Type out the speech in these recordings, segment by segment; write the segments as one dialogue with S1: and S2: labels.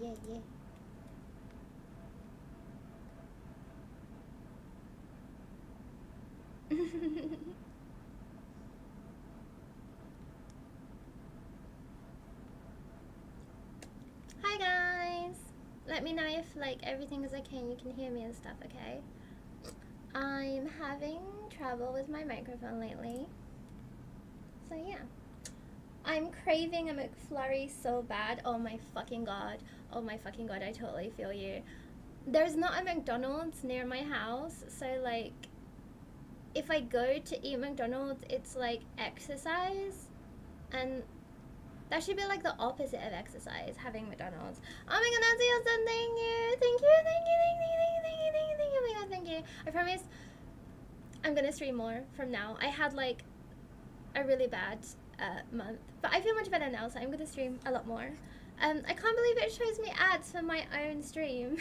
S1: yeah. Hi guys! Let me know if like everything is okay and you can hear me and stuff, okay? I'm having trouble with my microphone lately. So yeah. I'm craving a McFlurry so bad. Oh my fucking god. Oh my fucking god, I totally feel you. There's not a McDonald's near my house, so like if I go to eat McDonald's, it's like exercise, and that should be like the opposite of exercise, having McDonald's. Oh my god, Nancy Wilson, thank you. Thank you, thank you, thank you, thank you, thank you, thank you, thank you. Oh my god, thank you. I promise I'm gonna stream more from now. I had like a really bad month, but I feel much better now, so I'm gonna stream a lot more. I can't believe it shows me ads for my own stream.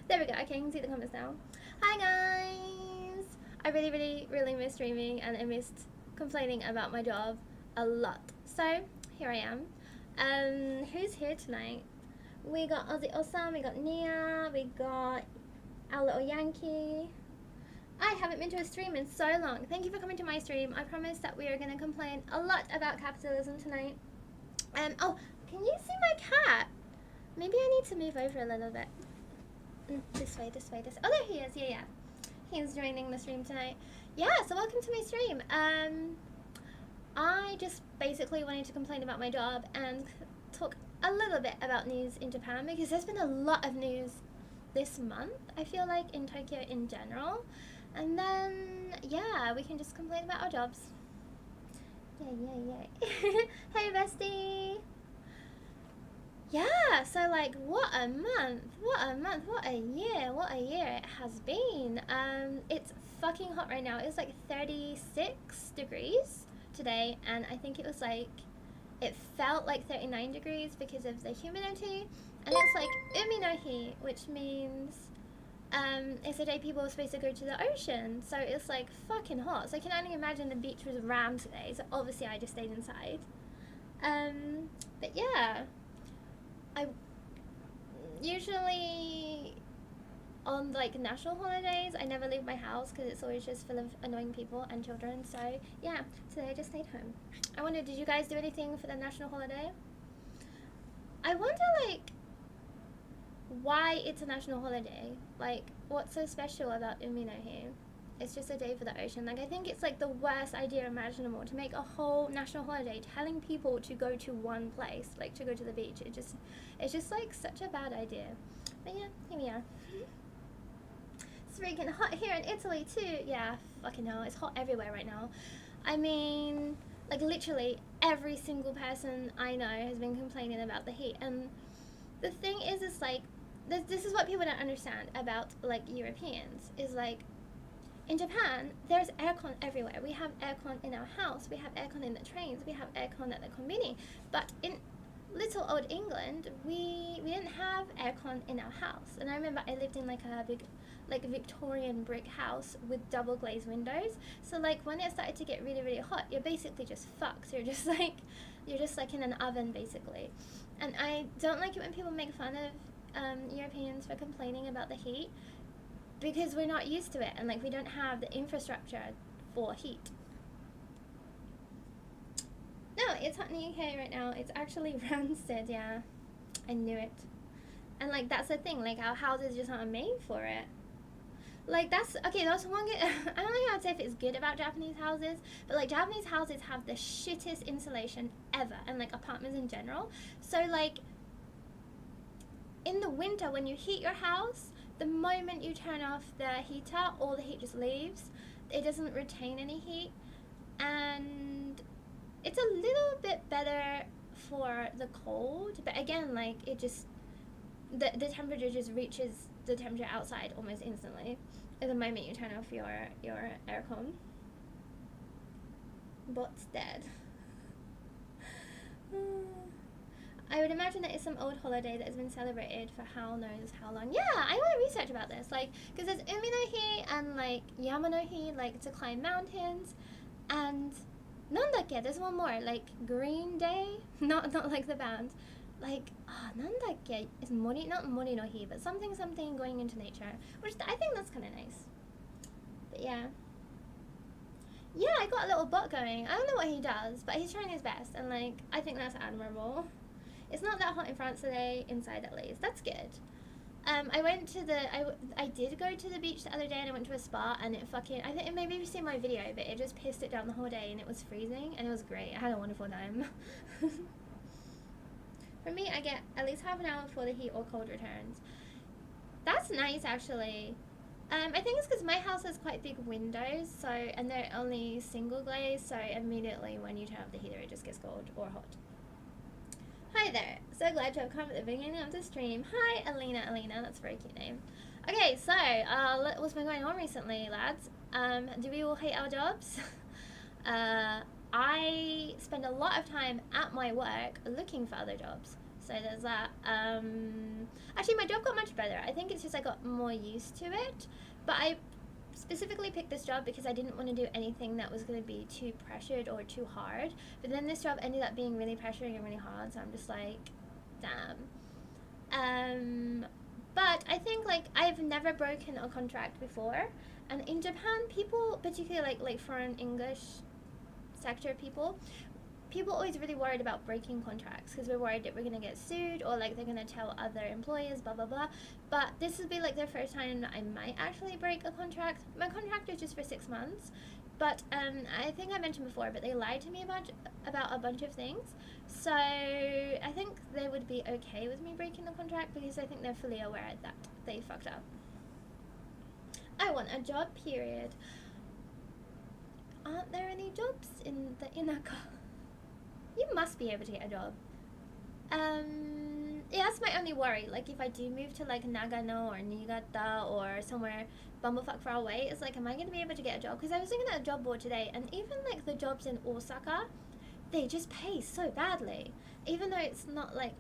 S1: There we go. Okay, I can see the comments now. Hi guys! I really, really, really miss streaming, and I missed complaining about my job a lot. So here I am. Who's here tonight? We got Ozzy Osam, we got Nia, we got our little Yankee. I haven't been to a stream in so long. Thank you for coming to my stream. I promise that we are going to complain a lot about capitalism tonight. Oh, can you see my cat? Maybe I need to move over a little bit. This way, this way, this way. Oh, there he is. Yeah, yeah. He's joining the stream tonight. Yeah, so welcome to my stream. I just basically wanted to complain about my job and talk a little bit about news in Japan, because there's been a lot of news this month, I feel like, in Tokyo in general. And then, yeah, we can just complain about our jobs. Yay. Hey, bestie! Yeah, so like, what a month, what a year it has been. It's fucking hot right now. It's like 36 degrees today, and I think it was like, it felt like 39 degrees because of the humidity. And it's like umi no hi, which means it's the day people are supposed to go to the ocean, so it's like fucking hot. So I can only imagine the beach was rammed today, so obviously I just stayed inside. But yeah, I usually on like national holidays I never leave my house because it's always just full of annoying people and children. So yeah, today I just stayed home. I wonder, did you guys do anything for the national holiday? I wonder like why it's a national holiday. Like, what's so special about Umi no Hi? It's just a day for the ocean. Like, I think it's like the worst idea imaginable to make a whole national holiday telling people to go to one place, like to go to the beach. It's just like such a bad idea. But yeah, here we are. It's freaking hot here in Italy too. Yeah, fucking hell, it's hot everywhere right now. I mean, like literally every single person I know has been complaining about the heat. And the thing is like, this is what people don't understand about like Europeans, is like in Japan there's aircon everywhere. We have aircon in our house, we have aircon in the trains, we have aircon at the conveni. But in little old England, we didn't have aircon in our house. And I remember I lived in like a big like Victorian brick house with double glazed windows. So like when it started to get really, really hot, you're basically just fucked. You're just like in an oven basically. And I don't like it when people make fun of Europeans for complaining about the heat, because we're not used to it, and like we don't have the infrastructure for heat. No, it's hot in the UK right now. It's actually rancid. Yeah, I knew it. And like that's the thing, like our houses just aren't made for it. Like that's one good I don't know how I'd say if it's good about Japanese houses, but like Japanese houses have the shittest insulation ever, and like apartments in general. So like in the winter when you heat your house, the moment you turn off the heater, all the heat just leaves. It doesn't retain any heat, and it's a little bit better for the cold, but again, like it just the temperature just reaches the temperature outside almost instantly at the moment you turn off your aircon. Bot's dead. I would imagine that it's some old holiday that has been celebrated for how knows how long. Yeah, I want to research about this, like, because there's Umi no Hi and like Yama no Hi, like to climb mountains, and nandakke, there's one more, like Green Day, not like the band, like, nandakke, it's mori, not mori no hi, but something going into nature, which I think that's kind of nice. But yeah. Yeah, I got a little bot going. I don't know what he does, but he's trying his best, and like, I think that's admirable. It's not that hot in France today, inside at least. That's good. I went to I did go to the beach the other day, and I went to a spa, and it fucking, I think maybe you've seen my video, but it just pissed it down the whole day, and it was freezing, and it was great. I had a wonderful time. For me, I get at least half an hour before the heat or cold returns. That's nice, actually. I think it's because my house has quite big windows, so, and they're only single glazed, so immediately when you turn off the heater, it just gets cold or hot. Hi there. So glad to have come at the beginning of the stream. Hi, Alina. That's a very cute name. Okay, so, what's been going on recently, lads? Do we all hate our jobs? I spend a lot of time at my work looking for other jobs. So there's that. Actually, my job got much better. I think it's just I got more used to it. But I specifically picked this job because I didn't want to do anything that was going to be too pressured or too hard. But then this job ended up being really pressuring and really hard. So I'm just like, damn. But I think, like, I've never broken a contract before. And in Japan, people, particularly like foreign English sector people always really worried about breaking contracts because we're worried that we're going to get sued or like they're going to tell other employers blah blah blah. But this will be like the first time that I might actually break a contract. My contract is just for 6 months, but I think I mentioned before, but they lied to me about a bunch of things, so I think they would be okay with me breaking the contract because I think they're fully aware that they fucked up. I want a job, period. Aren't there any jobs in the Inaka? You must be able to get a job. Yeah, that's my only worry. Like, if I do move to, like, Nagano or Niigata or somewhere bumblefuck far away, it's like, am I going to be able to get a job? Because I was looking at a job board today, and even, like, the jobs in Osaka, they just pay so badly. Even though it's not, like,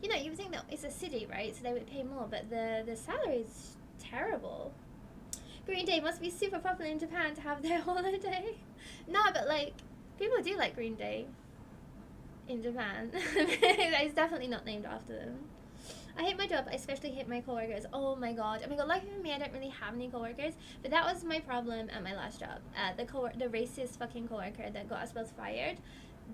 S1: you know, you would think that it's a city, right? So they would pay more, but the salary is terrible. Green Day must be super popular in Japan to have their holiday. No, but, like, people do like Green Day in Japan. It's definitely not named after them. I hate my job. I especially hate my coworkers. Oh my god. Lucky for me, I don't really have any coworkers, but that was my problem at my last job. The racist fucking coworker that got us both fired.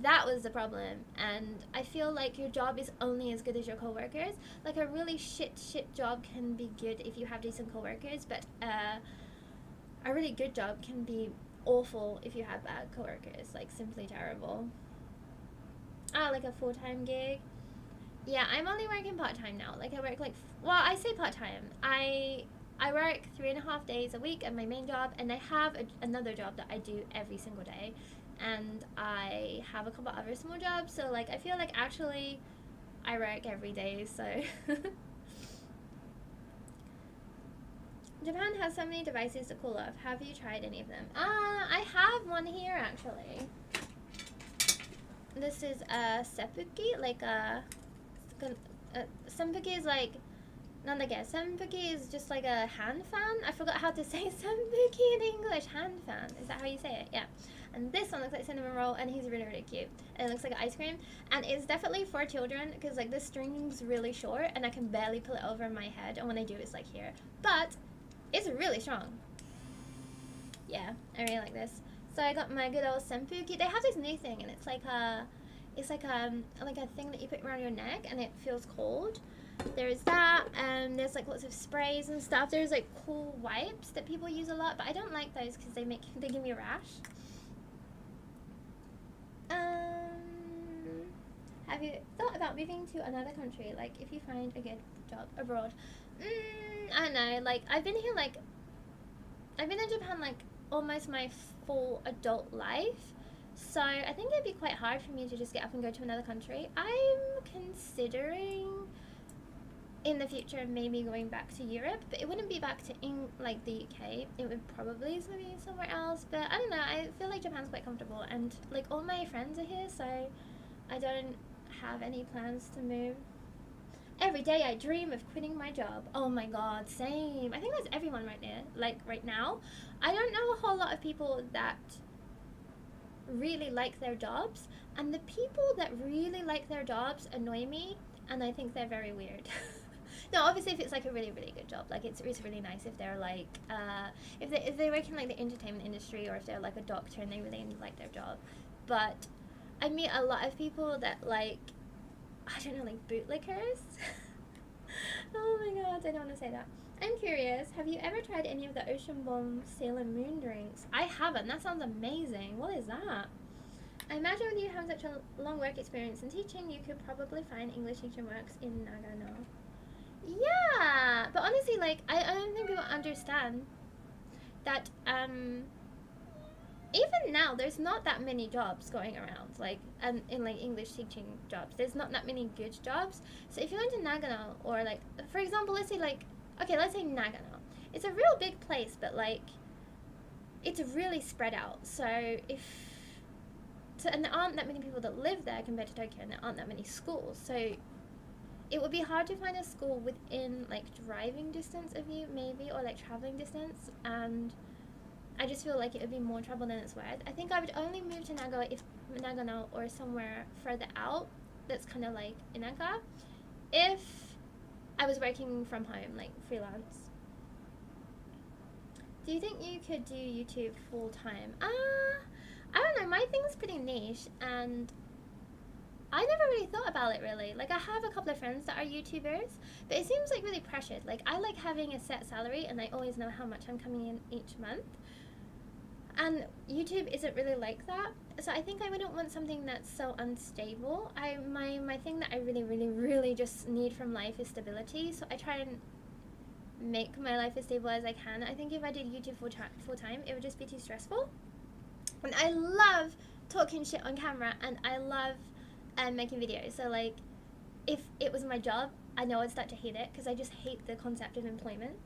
S1: That was the problem, and I feel like your job is only as good as your coworkers. Like, a really shit job can be good if you have decent coworkers, but a really good job can be awful if you have bad coworkers. Like, simply terrible. Like a full-time gig. Yeah, I'm only working part-time now. Like, I work I say part-time. I work 3.5 days a week at my main job, and I have another job that I do every single day, and I have a couple other small jobs, so like I feel like actually I work every day. So Japan has so many devices to cool off. Have you tried any of them? I have one here actually. This is a seppuki, like a senpuki is like, senpuki is just like a hand fan. I forgot how to say senpuki in English. Hand fan, is that how you say it? Yeah. And this one looks like cinnamon roll, and he's really cute. And it looks like ice cream, and it's definitely for children because like the string's really short, and I can barely pull it over my head, and when I do, it's like here. But it's really strong. Yeah, I really like this. So I got my good old senpuki. They have this new thing, and it's like a thing that you put around your neck, and it feels cold. There's that, and there's like lots of sprays and stuff. There's like cool wipes that people use a lot, but I don't like those because they give me a rash. Have you thought about moving to another country? Like, if you find a good job abroad? I don't know. Like, I've been in Japan like almost my full adult life, so I think it'd be quite hard for me to just get up and go to another country. I'm considering in the future maybe going back to Europe, but it wouldn't be back to like the UK. It would probably be somewhere else, but I don't know. I feel like Japan's quite comfortable, and like all my friends are here, so I don't have any plans to move. Every day I dream of quitting my job. Oh my god, same. I think that's everyone right now. I don't know a whole lot of people that really like their jobs, and the people that really like their jobs annoy me, and I think they're very weird. No, obviously if it's like a really really good job, like it's really nice if they're like if they work in like the entertainment industry, or if they're like a doctor and they really like their job. But I meet a lot of people that like, I don't know, like bootlickers. Oh my god, I don't want to say that. I'm curious, have you ever tried any of the Ocean Bomb Sailor Moon drinks? I haven't. That sounds amazing. What is that? I imagine when you have such a long work experience in teaching, you could probably find English teaching works in Nagano. Yeah, but honestly, like, I don't think people understand that, even now, there's not that many jobs going around, like, in, like, English teaching jobs. There's not that many good jobs. So if you went to Nagano, or, like, for example, let's say, like, okay, let's say Nagano. It's a real big place, but, like, it's really spread out. So and there aren't that many people that live there compared to Tokyo, and there aren't that many schools. So it would be hard to find a school within, like, driving distance of you, maybe, or, like, traveling distance, and I just feel like it would be more trouble than it's worth. I think I would only move to Nagano or somewhere further out that's kind of like Inaka if I was working from home, like freelance. Do you think you could do YouTube full time? I don't know. My thing's pretty niche, and I never really thought about it really. Like, I have a couple of friends that are YouTubers, but it seems like really pressured. Like, I like having a set salary, and I always know how much I'm coming in each month. And YouTube isn't really like that. So I think I wouldn't want something that's so unstable. My thing that I really, really, really just need from life is stability. So I try and make my life as stable as I can. I think if I did YouTube full time, it would just be too stressful. And I love talking shit on camera, and I love making videos. So, like, if it was my job, I know I'd start to hate it, because I just hate the concept of employment.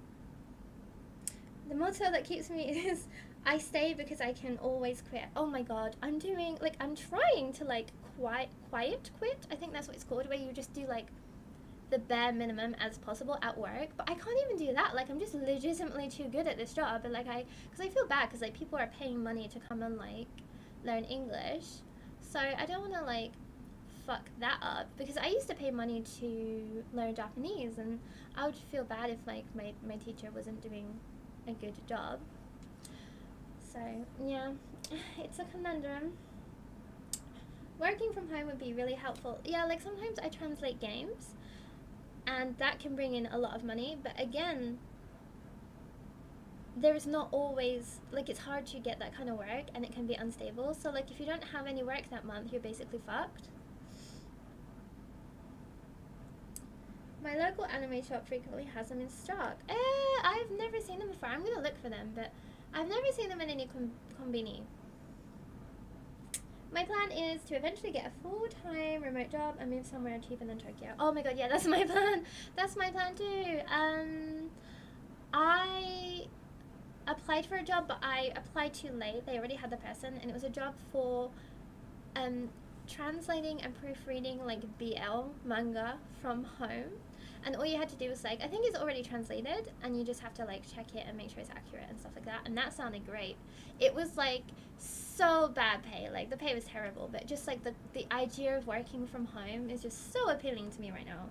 S1: The motto that keeps me is, I stay because I can always quit. Oh my god, I'm trying to, like, quiet quit. I think that's what it's called, where you just do, like, the bare minimum as possible at work. But I can't even do that. Like, I'm just legitimately too good at this job. And, like, because I feel bad, because, like, people are paying money to come and, like, learn English. So I don't want to, like, fuck that up, because I used to pay money to learn Japanese, and I would feel bad if, like, my teacher wasn't doing a good job. So yeah, it's a conundrum. Working from home would be really helpful. Yeah, like, sometimes I translate games, and that can bring in a lot of money, but again, there's not always, like, it's hard to get that kind of work, and it can be unstable. So, like, if you don't have any work that month, you're basically fucked. My local anime shop frequently has them in stock. I've never seen them before. I'm gonna look for them, but I've never seen them in any konbini. My plan is to eventually get a full-time remote job and move somewhere cheaper than Tokyo. Oh my god, yeah, that's my plan. That's my plan too. I applied for a job, but I applied too late. They already had the person, and it was a job for translating and proofreading, like, BL manga from home. And all you had to do was, like, I think it's already translated, and you just have to, like, check it and make sure it's accurate and stuff like that. And that sounded great. It was, like, so bad pay. Like, the pay was terrible, but just, like, the idea of working from home is just so appealing to me right now.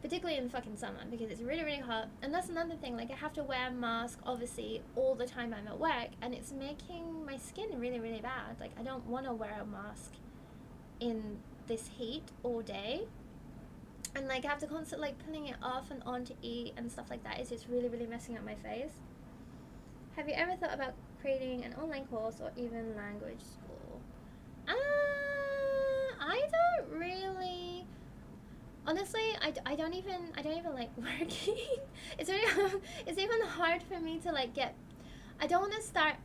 S1: Particularly in fucking summer, because it's really, really hot. And that's another thing. Like, I have to wear a mask, obviously, all the time I'm at work, and it's making my skin really, really bad. Like, I don't want to wear a mask in this heat all day. And, like, I have to constantly, like, pulling it off and on to eat and stuff like that. It's just really, really messing up my face. Have you ever thought about creating an online course or even language school? I don't really. Honestly, I don't even like working. It's even hard for me to, like, get. I don't want to start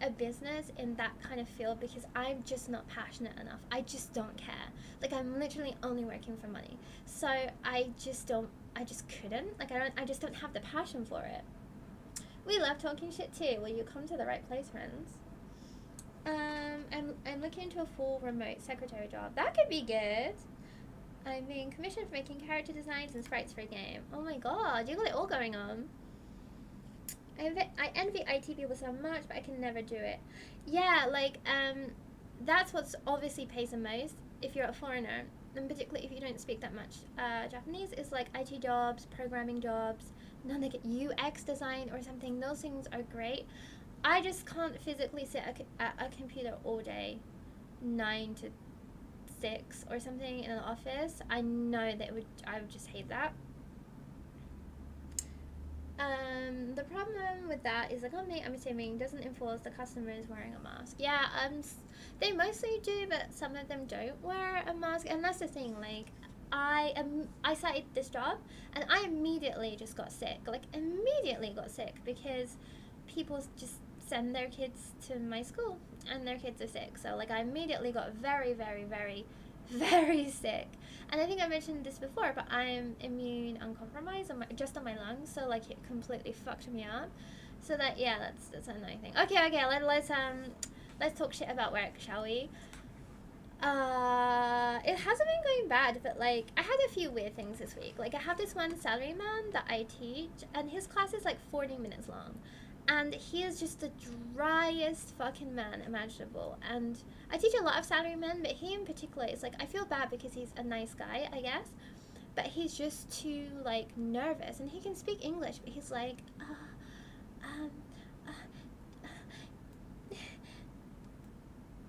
S1: a business in that kind of field, because I'm just not passionate enough. I just don't care. Like, I'm literally only working for money. So I just couldn't. Like, I just don't have the passion for it. We love talking shit too. Well, you come to the right place, friends. I'm looking into a full remote secretary job. That could be good. I'm being commissioned for making character designs and sprites for a game. Oh my god, you got it all going on. I envy IT people so much, but I can never do it. Yeah, like, that's what's obviously pays the most if you're a foreigner. and particularly if you don't speak that much Japanese, is like IT jobs, programming jobs, then like UX design or something. Those things are great. I just can't physically sit at a computer all day, 9 to 6 or something in an office. I know that I would just hate that. The problem with that is the company, I'm assuming, doesn't enforce the customers wearing a mask. Yeah, they mostly do, but some of them don't wear a mask, and that's the thing. Like, I started this job, and I immediately just got sick. Like, immediately got sick because people just send their kids to my school, and their kids are sick. So, like, I immediately got very, very, very, very sick. And I think I mentioned this before, but I'm immune uncompromised just on my lungs, so like it completely fucked me up. So that, yeah, that's an annoying thing. Okay, let's talk shit about work, shall we? It hasn't been going bad, but like I had a few weird things this week. Like I have this one salaryman that I teach, and his class is like 40 minutes long. And he is just the driest fucking man imaginable. And I teach a lot of salarymen, but he in particular is like, I feel bad because he's a nice guy, I guess. But he's just too, like, nervous. And he can speak English, but he's like,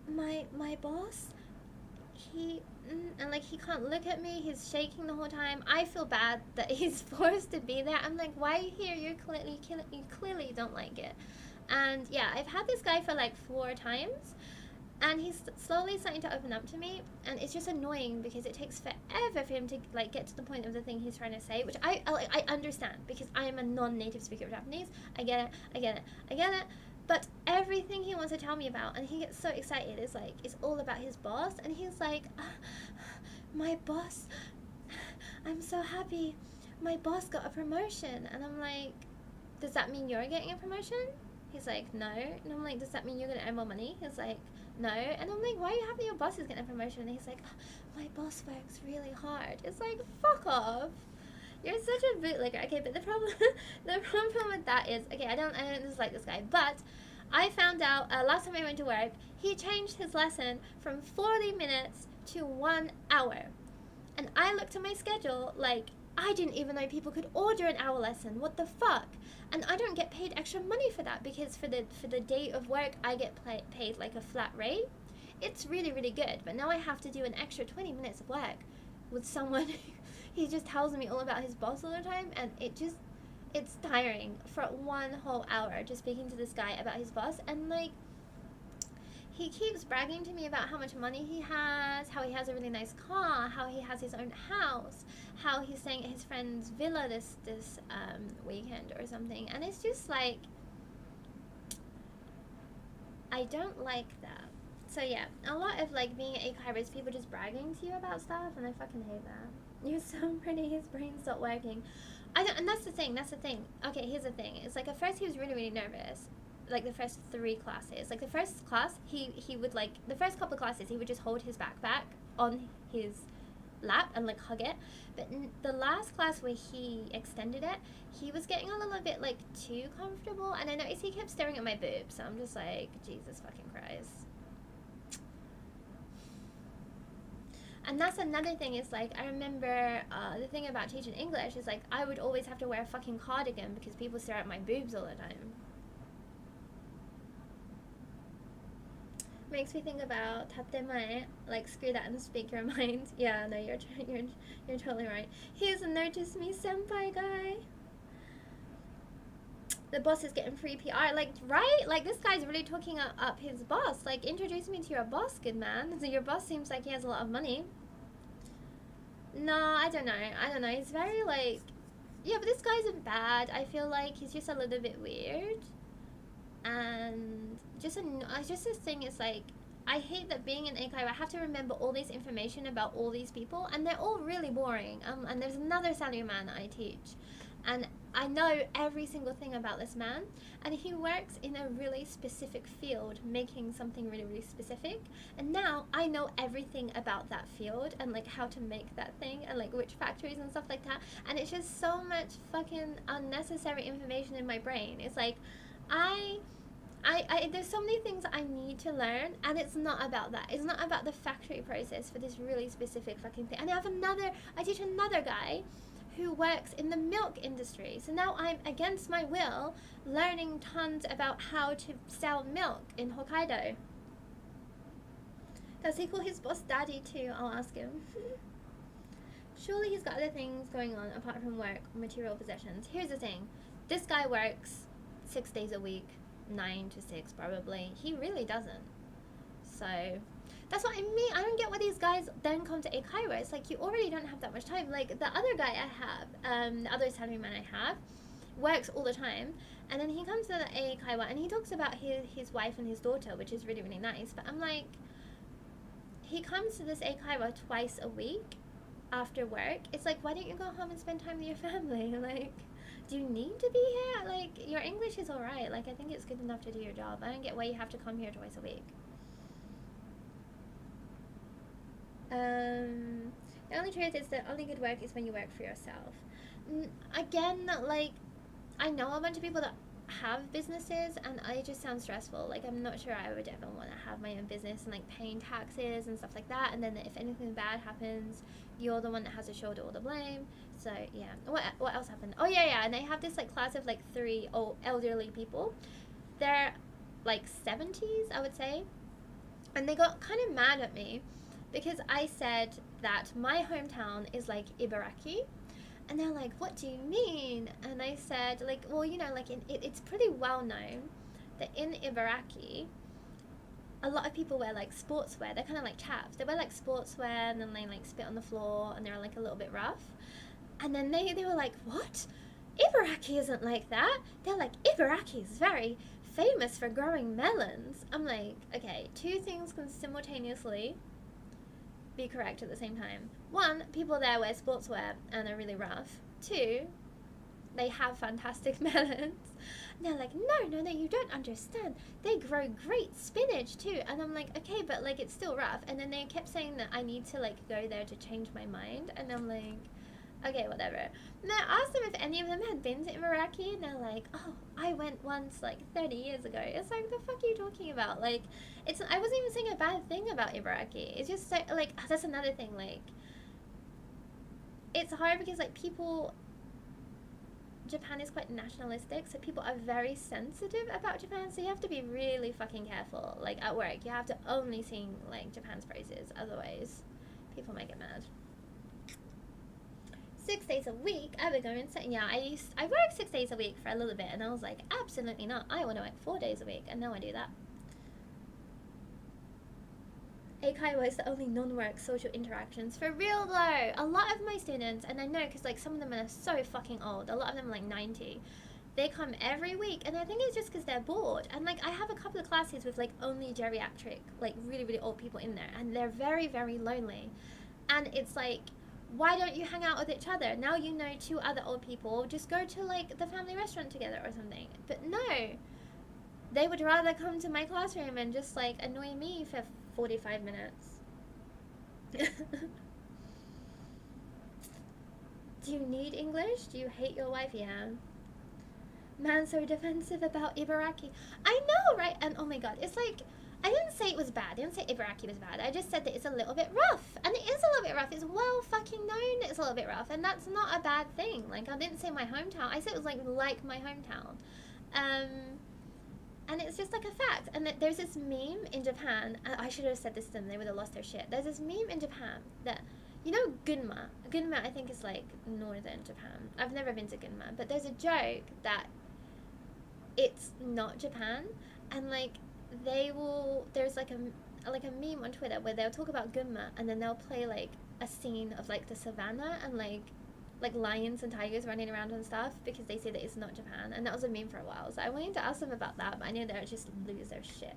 S1: my boss, and like he can't look at me, he's shaking the whole time. I feel bad that he's forced to be there. I'm like, why are you here? You clearly don't like it. And yeah, I've had this guy for like 4 times, and he's slowly starting to open up to me, and it's just annoying because it takes forever for him to like get to the point of the thing he's trying to say, which I understand because I am a non-native speaker of Japanese. I get it. But everything he wants to tell me about, and he gets so excited, is like, it's all about his boss. And he's like, my boss, I'm so happy. My boss got a promotion. And I'm like, does that mean you're getting a promotion? He's like, no. And I'm like, does that mean you're going to earn more money? He's like, no. And I'm like, why are you happy your boss is getting a promotion? And he's like, my boss works really hard. It's like, fuck off. You're such a bootlegger. Okay, but the problem with that is, okay, I don't dislike this guy, but I found out last time I went to work, he changed his lesson from 40 minutes to 1 hour. And I looked at my schedule like, I didn't even know people could order an hour lesson. What the fuck? And I don't get paid extra money for that because for the day of work, I get paid like a flat rate. It's really, really good. But now I have to do an extra 20 minutes of work with someone he just tells me all about his boss all the time, and it's tiring for 1 whole hour just speaking to this guy about his boss. And like, he keeps bragging to me about how much money he has, how he has a really nice car, how he has his own house, how he's staying at his friend's villa this weekend or something. And it's just like, I don't like that. So yeah, a lot of like being at Eikaiba is people just bragging to you about stuff, and I fucking hate that. You're so pretty, his brain's not working. And that's the thing. Okay, here's the thing. It's like at first he was really, really nervous. Like the first 3 classes. Like the first class, he would like, the first couple of classes, he would just hold his backpack on his lap and like hug it. But the last class where he extended it, he was getting a little bit like too comfortable. And I noticed he kept staring at my boobs. So I'm just like, Jesus fucking Christ. And that's another thing, is like, I remember the thing about teaching English is like, I would always have to wear a fucking cardigan because people stare at my boobs all the time. Makes me think about tatemae, like screw that and speak your mind. Yeah, no, you're totally right. He's a notice me senpai guy. The boss is getting free PR, like, right? Like, this guy's really talking up his boss. Like, introduce me to your boss, good man. So your boss seems like he has a lot of money. No, I don't know. He's very, like, yeah, but this guy isn't bad. I feel like he's just a little bit weird. And just this thing is, like, I hate that being an Eikaiwa, I have to remember all this information about all these people, and they're all really boring. And there's another salaryman I teach, and I know every single thing about this man, and he works in a really specific field, making something really, really specific. And now I know everything about that field and like how to make that thing and like which factories and stuff like that. And it's just so much fucking unnecessary information in my brain. It's like, I there's so many things I need to learn, and it's not about that. It's not about the factory process for this really specific fucking thing. And I teach another guy who works in the milk industry. So now I'm, against my will, learning tons about how to sell milk in Hokkaido. Does he call his boss daddy too? I'll ask him. Surely he's got other things going on apart from work or material possessions. Here's the thing. This guy works 6 days a week, 9 to 6 probably. He really doesn't. So that's what I mean. I don't get why these guys then come to Eikaiwa. It's like, you already don't have that much time. Like, the other guy I have, the other salaryman I have, works all the time. And then he comes to the Eikaiwa and he talks about his wife and his daughter, which is really, really nice. But I'm like, he comes to this Eikaiwa twice a week after work. It's like, why don't you go home and spend time with your family? Like, do you need to be here? Like, your English is alright. Like, I think it's good enough to do your job. I don't get why you have to come here twice a week. The only truth is that only good work is when you work for yourself. Again, like, I know a bunch of people that have businesses, and it just sounds stressful. Like, I'm not sure I would ever want to have my own business and like paying taxes and stuff like that, and then if anything bad happens, you're the one that has to shoulder all the blame. So yeah. What else happened? Oh yeah, and they have this like class of like 3 elderly people. They're like 70s, I would say, and they got kind of mad at me because I said that my hometown is like Ibaraki. And they're like, what do you mean? And I said, like, well, you know, like, it's pretty well known that in Ibaraki, a lot of people wear, like, sportswear. They're kind of like chaps. They wear, like, sportswear, and then they, like, spit on the floor, and they're, like, a little bit rough. And then they were like, what? Ibaraki isn't like that. They're like, Ibaraki is very famous for growing melons. I'm like, okay, 2 things can simultaneously be correct at the same time. 1, people there wear sportswear and are really rough. 2, they have fantastic melons. And they're like, no, you don't understand. They grow great spinach too. And I'm like, okay, but like, it's still rough. And then they kept saying that I need to like go there to change my mind. And I'm like, okay, whatever. And I asked them if any of them had been to Ibaraki, and they're like, oh, I went once like 30 years ago. It's like, the fuck are you talking about? Like, I wasn't even saying a bad thing about Ibaraki. It's just so, like, that's another thing, like, it's hard because like Japan is quite nationalistic, so people are very sensitive about Japan, so you have to be really fucking careful. Like, at work, you have to only sing like Japan's praises, otherwise people might get mad. 6 days a week, I would go and say, yeah, I worked 6 days a week for a little bit, and I was like, absolutely not. I want to work 4 days a week, and now I do that. Eikaiwa is the only non-work social interactions. For real though, a lot of my students, and I know because like some of them are so fucking old, a lot of them are like 90, they come every week, and I think it's just because they're bored. And like, I have a couple of classes with like only geriatric, like really, really old people in there, and they're very, very lonely. And it's like, why don't you hang out with each other? Now you know 2 other old people, just go to like the family restaurant together or something. But no, they would rather come to my classroom and just like annoy me for 45 minutes. Do you need English? Do you hate your wife? Yeah. Man, so defensive about Ibaraki. I know, right? And oh my god, it's like, I didn't say it was bad. I didn't say Ibaraki was bad. I just said that it's a little bit rough. And it is a little bit rough. It's well fucking known it's a little bit rough. And that's not a bad thing. Like, I didn't say my hometown. I said it was like my hometown. And it's just like a fact. And there's this meme in Japan. I should have said this to them. They would have lost their shit. There's this meme in Japan that, you know, Gunma. Gunma, I think, is like northern Japan. I've never been to Gunma. But there's a joke that it's not Japan. And like, there's like a meme on Twitter where they'll talk about Gunma, and then they'll play like a scene of like the savannah and like lions and tigers running around and stuff, because they say that it's not Japan. And that was a meme for a while, so I wanted to ask them about that, but I knew they would just lose their shit.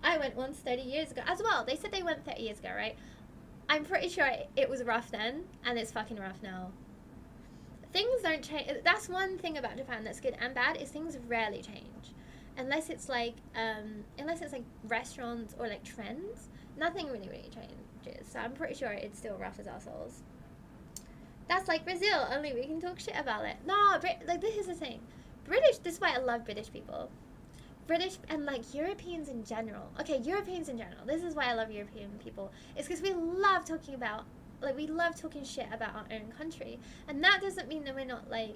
S1: I went once 30 years ago as well. They said they went 30 years ago, right? I'm pretty sure it was rough then, and it's fucking rough now. Things don't change. That's one thing about Japan that's good and bad, is things rarely change. Unless it's like restaurants or like trends, nothing really changes. So I'm pretty sure it's still rough as assholes. That's like Brazil, only we can talk shit about it. No, like, this is the thing. British, this is why I love British people. British and like Europeans in general. Okay, Europeans in general. This is why I love European people. It's because we love talking about, like, we love talking shit about our own country. And that doesn't mean that we're not like,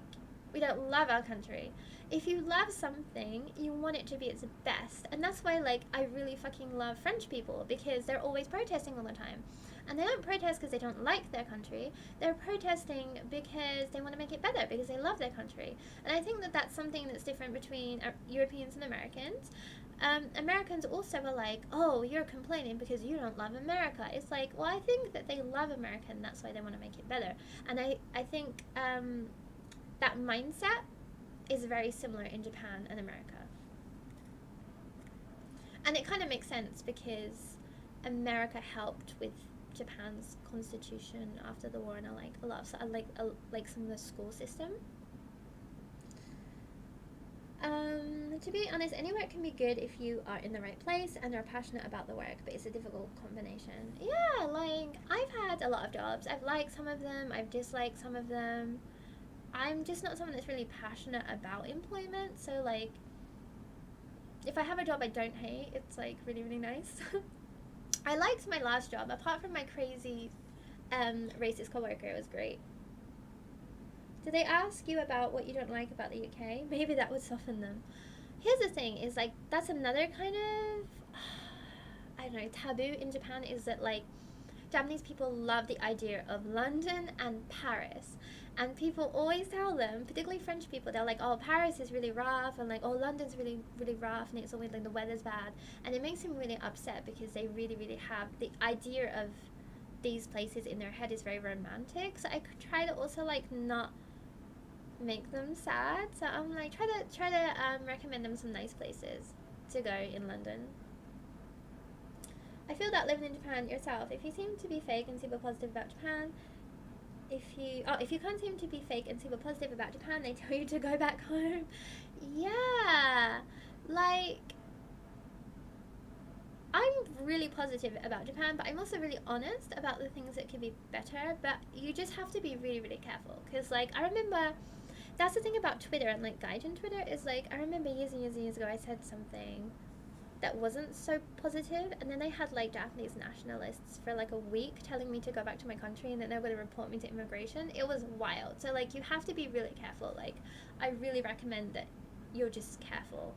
S1: we don't love our country. If you love something, you want it to be its best. And that's why, like, I really fucking love French people, because they're always protesting all the time. And they don't protest because they don't like their country. They're protesting because they want to make it better, because they love their country. And I think that that's something that's different between Europeans and Americans. Americans also are like, oh, you're complaining because you don't love America. It's like, well, I think that they love America, and that's why they want to make it better. And I think that mindset is very similar in Japan and America. And it kind of makes sense because America helped with Japan's constitution after the war, and I like a lot of like some of the school system. To be honest, any work can be good if you are in the right place and are passionate about the work, but it's a difficult combination. Yeah, like, I've had a lot of jobs. I've liked some of them, I've disliked some of them. I'm just not someone that's really passionate about employment, so like, if I have a job I don't hate, it's like really, really nice. I liked my last job, apart from my crazy racist coworker. It was great. Did they ask you about what you don't like about the UK? Maybe that would soften them. Here's the thing, is like, that's another kind of, I don't know, taboo in Japan, is that like, Japanese people love the idea of London and Paris. And people always tell them, particularly French people, they're like, oh, Paris is really rough, and like, oh, London's really, really rough, and it's always like the weather's bad. And it makes them really upset because they really, really have the idea of these places in their head is very romantic. So I could try to also like not make them sad. So I'm like, try to recommend them some nice places to go in London. I feel that living in Japan yourself, if you seem to be fake and super positive about Japan, if you can't seem to be fake and super positive about Japan, they tell you to go back home. Yeah, like, I'm really positive about Japan, but I'm also really honest about the things that could be better. But you just have to be really, really careful, because like, I remember, that's the thing about Twitter and like Gaijin Twitter, is like, I remember years and years and years ago I said something that wasn't so positive, and then they had like Japanese nationalists for like a week telling me to go back to my country, and then they were going to report me to immigration. It was wild. So like, you have to be really careful. Like, I really recommend that you're just careful.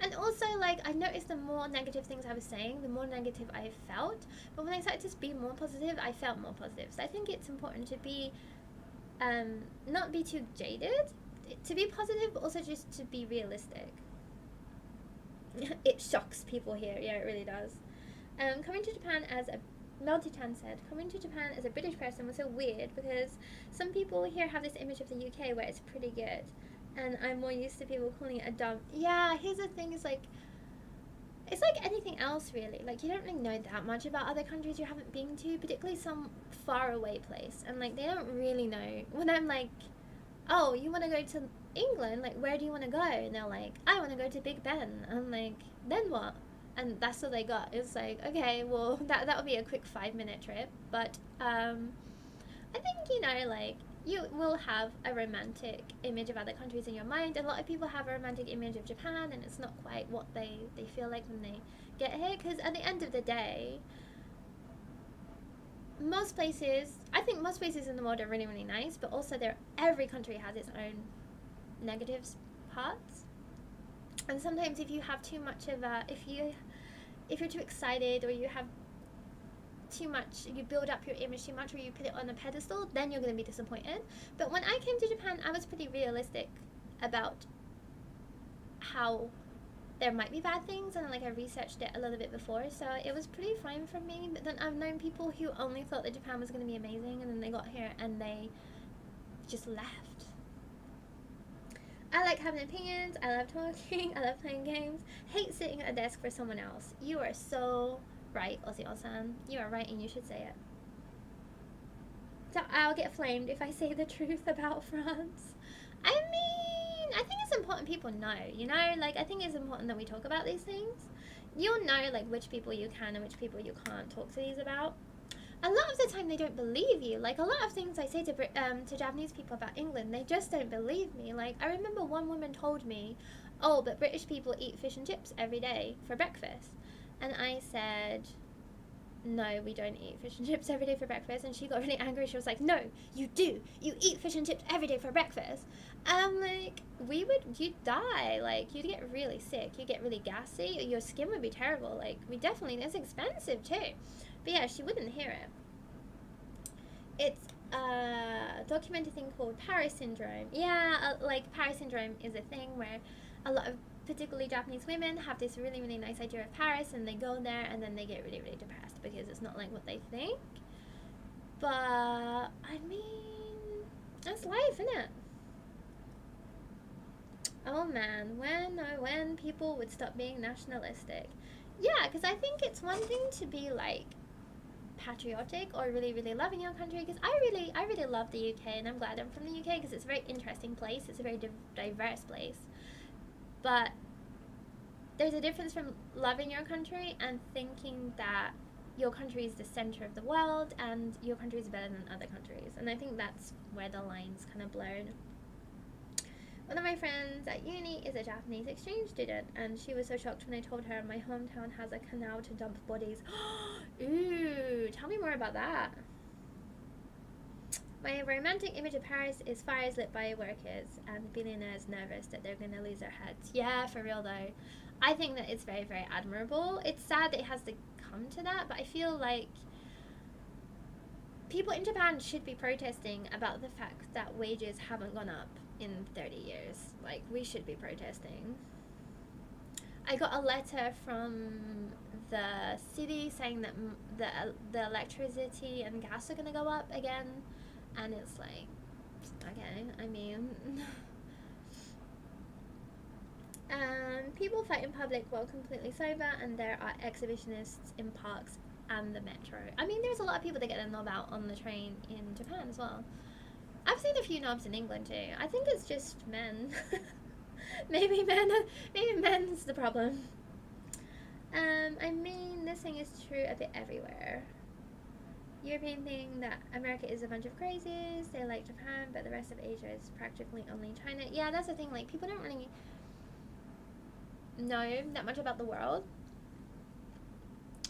S1: And also, like, I noticed the more negative things I was saying, the more negative I felt. But when I started to be more positive, I felt more positive. So I think it's important to be, not be too jaded, to be positive, but also just to be realistic. It shocks people here. Yeah, it really does. Coming to Japan as a Melty-chan said, coming to Japan as a British person was so weird because some people here have this image of the UK where it's pretty good, and I'm more used to people calling it a dump. Yeah, here's the thing, is like, it's like anything else really. Like, you don't really know that much about other countries you haven't been to, particularly some far away place, and like, they don't really know. When I'm like, oh, you want to go to England, like, where do you want to go? And they're like, I want to go to Big Ben. I'm like, then what? And that's all they got. It's like, okay, well, that would be a quick 5-minute trip. But I think, you know, like, you will have a romantic image of other countries in your mind. A lot of people have a romantic image of Japan, and it's not quite what they feel like when they get here. Because at the end of the day, most places, I think most places in the world are really, really nice, but also every country has its own negatives parts. And sometimes if you have too much of a, if you're too excited, or you have too much, you build up your image too much, or you put it on a pedestal, then you're going to be disappointed. But when I came to Japan, I was pretty realistic about how there might be bad things, and like, I researched it a little bit before, so it was pretty fine for me. But then I've known people who only thought that Japan was going to be amazing, and then they got here and they just left. I like having opinions, I love talking, I love playing games, hate sitting at a desk for someone else. You are so right, Osio-san. You are right, and you should say it. So I'll get flamed if I say the truth about France. I mean, I think it's important people know, you know? Like, I think it's important that we talk about these things. You'll know, like, which people you can and which people you can't talk to these about. a lot of the time they don't believe you. Like, a lot of things I say to Japanese people about England, they just don't believe me. Like, I remember one woman told me, oh, but British people eat fish and chips every day for breakfast. And I said, no, we don't eat fish and chips every day for breakfast. And she got really angry. She was like, no, you do. You eat fish and chips every day for breakfast. And I'm like, you'd die. Like, you'd get really sick. You'd get really gassy. Your skin would be terrible. Like, it's expensive too. But yeah, she wouldn't hear it. It's a documented thing called Paris syndrome. Yeah, like, Paris syndrome is a thing where a lot of particularly Japanese women have this really, really nice idea of Paris, and they go there and then they get really, really depressed because it's not like what they think. But I mean, that's life, isn't it? Oh man, when people would stop being nationalistic. Yeah, because I think it's one thing to be like patriotic or really, really loving your country, because I really love the UK, and I'm glad I'm from the UK because it's a very interesting place. It's a very diverse place. But there's a difference from loving your country and thinking that your country is the center of the world and your country is better than other countries. And I think that's where the lines kind of blurred. One of my friends at uni is a Japanese exchange student, and she was so shocked when I told her my hometown has a canal to dump bodies. Ooh, tell me more about that. My romantic image of Paris is fires lit by workers and billionaires nervous that they're going to lose their heads. Yeah, for real though. I think that it's very, very admirable. It's sad that it has to come to that, but I feel like people in Japan should be protesting about the fact that wages haven't gone up in 30 years. Like, we should be protesting. I got a letter from the city saying that the electricity and gas are going to go up again. And it's like, okay, I mean... people fight in public while completely sober, and there are exhibitionists in parks and the metro. I mean, there's a lot of people that get a knob out on the train in Japan as well. I've seen a few knobs in England too. I think it's just men. maybe men's the problem. I mean, this thing is true a bit everywhere. European thing that America is a bunch of crazies. They like Japan, but the rest of Asia is practically only China. Yeah, that's the thing. Like, people don't really know that much about the world,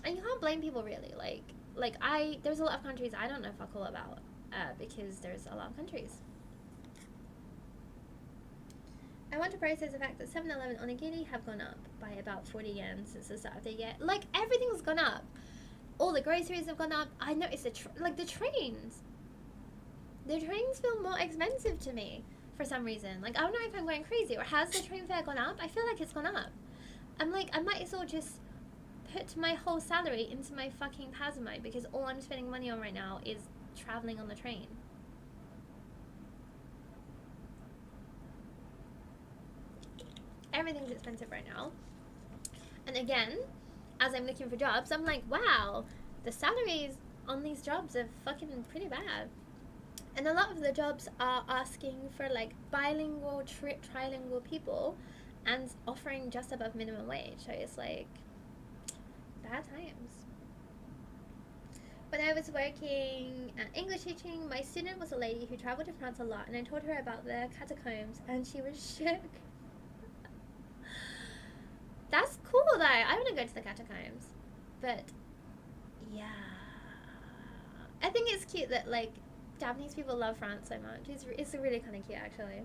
S1: and you can't blame people really. There's a lot of countries I don't know fuck all about, because there's a lot of countries. I want to process the fact that 7-Eleven onigiri have gone up by about 40 yen since the start of the year. Like, everything's gone up. All the groceries have gone up. I noticed the trains. The trains feel more expensive to me for some reason. Like, I don't know if I'm going crazy, or has the train fare gone up? I feel like it's gone up. I'm like, I might as well just put my whole salary into my fucking Pasmo, because all I'm spending money on right now is traveling on the train. Everything's expensive right now. And again, as I'm looking for jobs, I'm like, wow, the salaries on these jobs are fucking pretty bad. And a lot of the jobs are asking for like bilingual, trilingual people and offering just above minimum wage. So it's like, bad times. When I was working at English teaching, my student was a lady who traveled to France a lot, and I told her about the catacombs and she was shook. That's cool though. I want to go to the catacombs. But yeah, I think it's cute that like Japanese people love France so much. It's really kind of cute actually.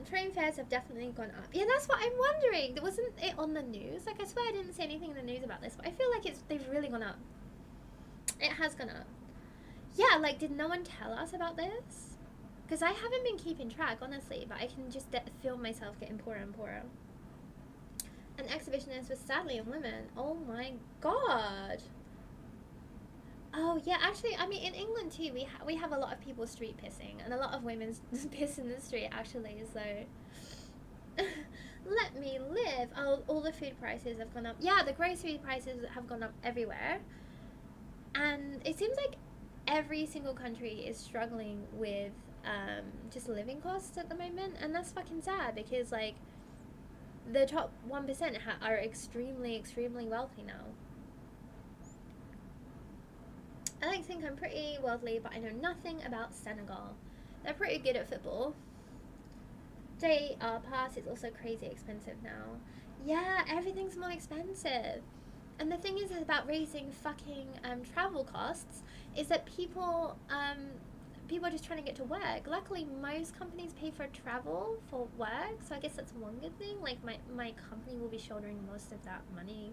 S1: Train fares have definitely gone up. Yeah, that's what I'm wondering. Wasn't it on the news? Like, I swear I didn't see anything in the news about this, but I feel like they've really gone up. It has gone up. Yeah, like, did no one tell us about this? Because I haven't been keeping track, honestly, but I can just feel myself getting poorer and poorer. An exhibitionist was sadly a woman. Oh my god. Oh yeah, actually, I mean, in England too, we have a lot of people street pissing, and a lot of women piss in the street actually. So let me live. All the food prices have gone up. Yeah, the grocery prices have gone up everywhere, and it seems like every single country is struggling with just living costs at the moment, and that's fucking sad because like the top 1% are extremely, extremely wealthy now. I like to think I'm pretty worldly, but I know nothing about Senegal. They're pretty good at football. Day pass is also crazy expensive now. Yeah, everything's more expensive. And the thing is about raising fucking travel costs is that people are just trying to get to work. Luckily, most companies pay for travel for work, so I guess that's one good thing. Like my company will be shouldering most of that money.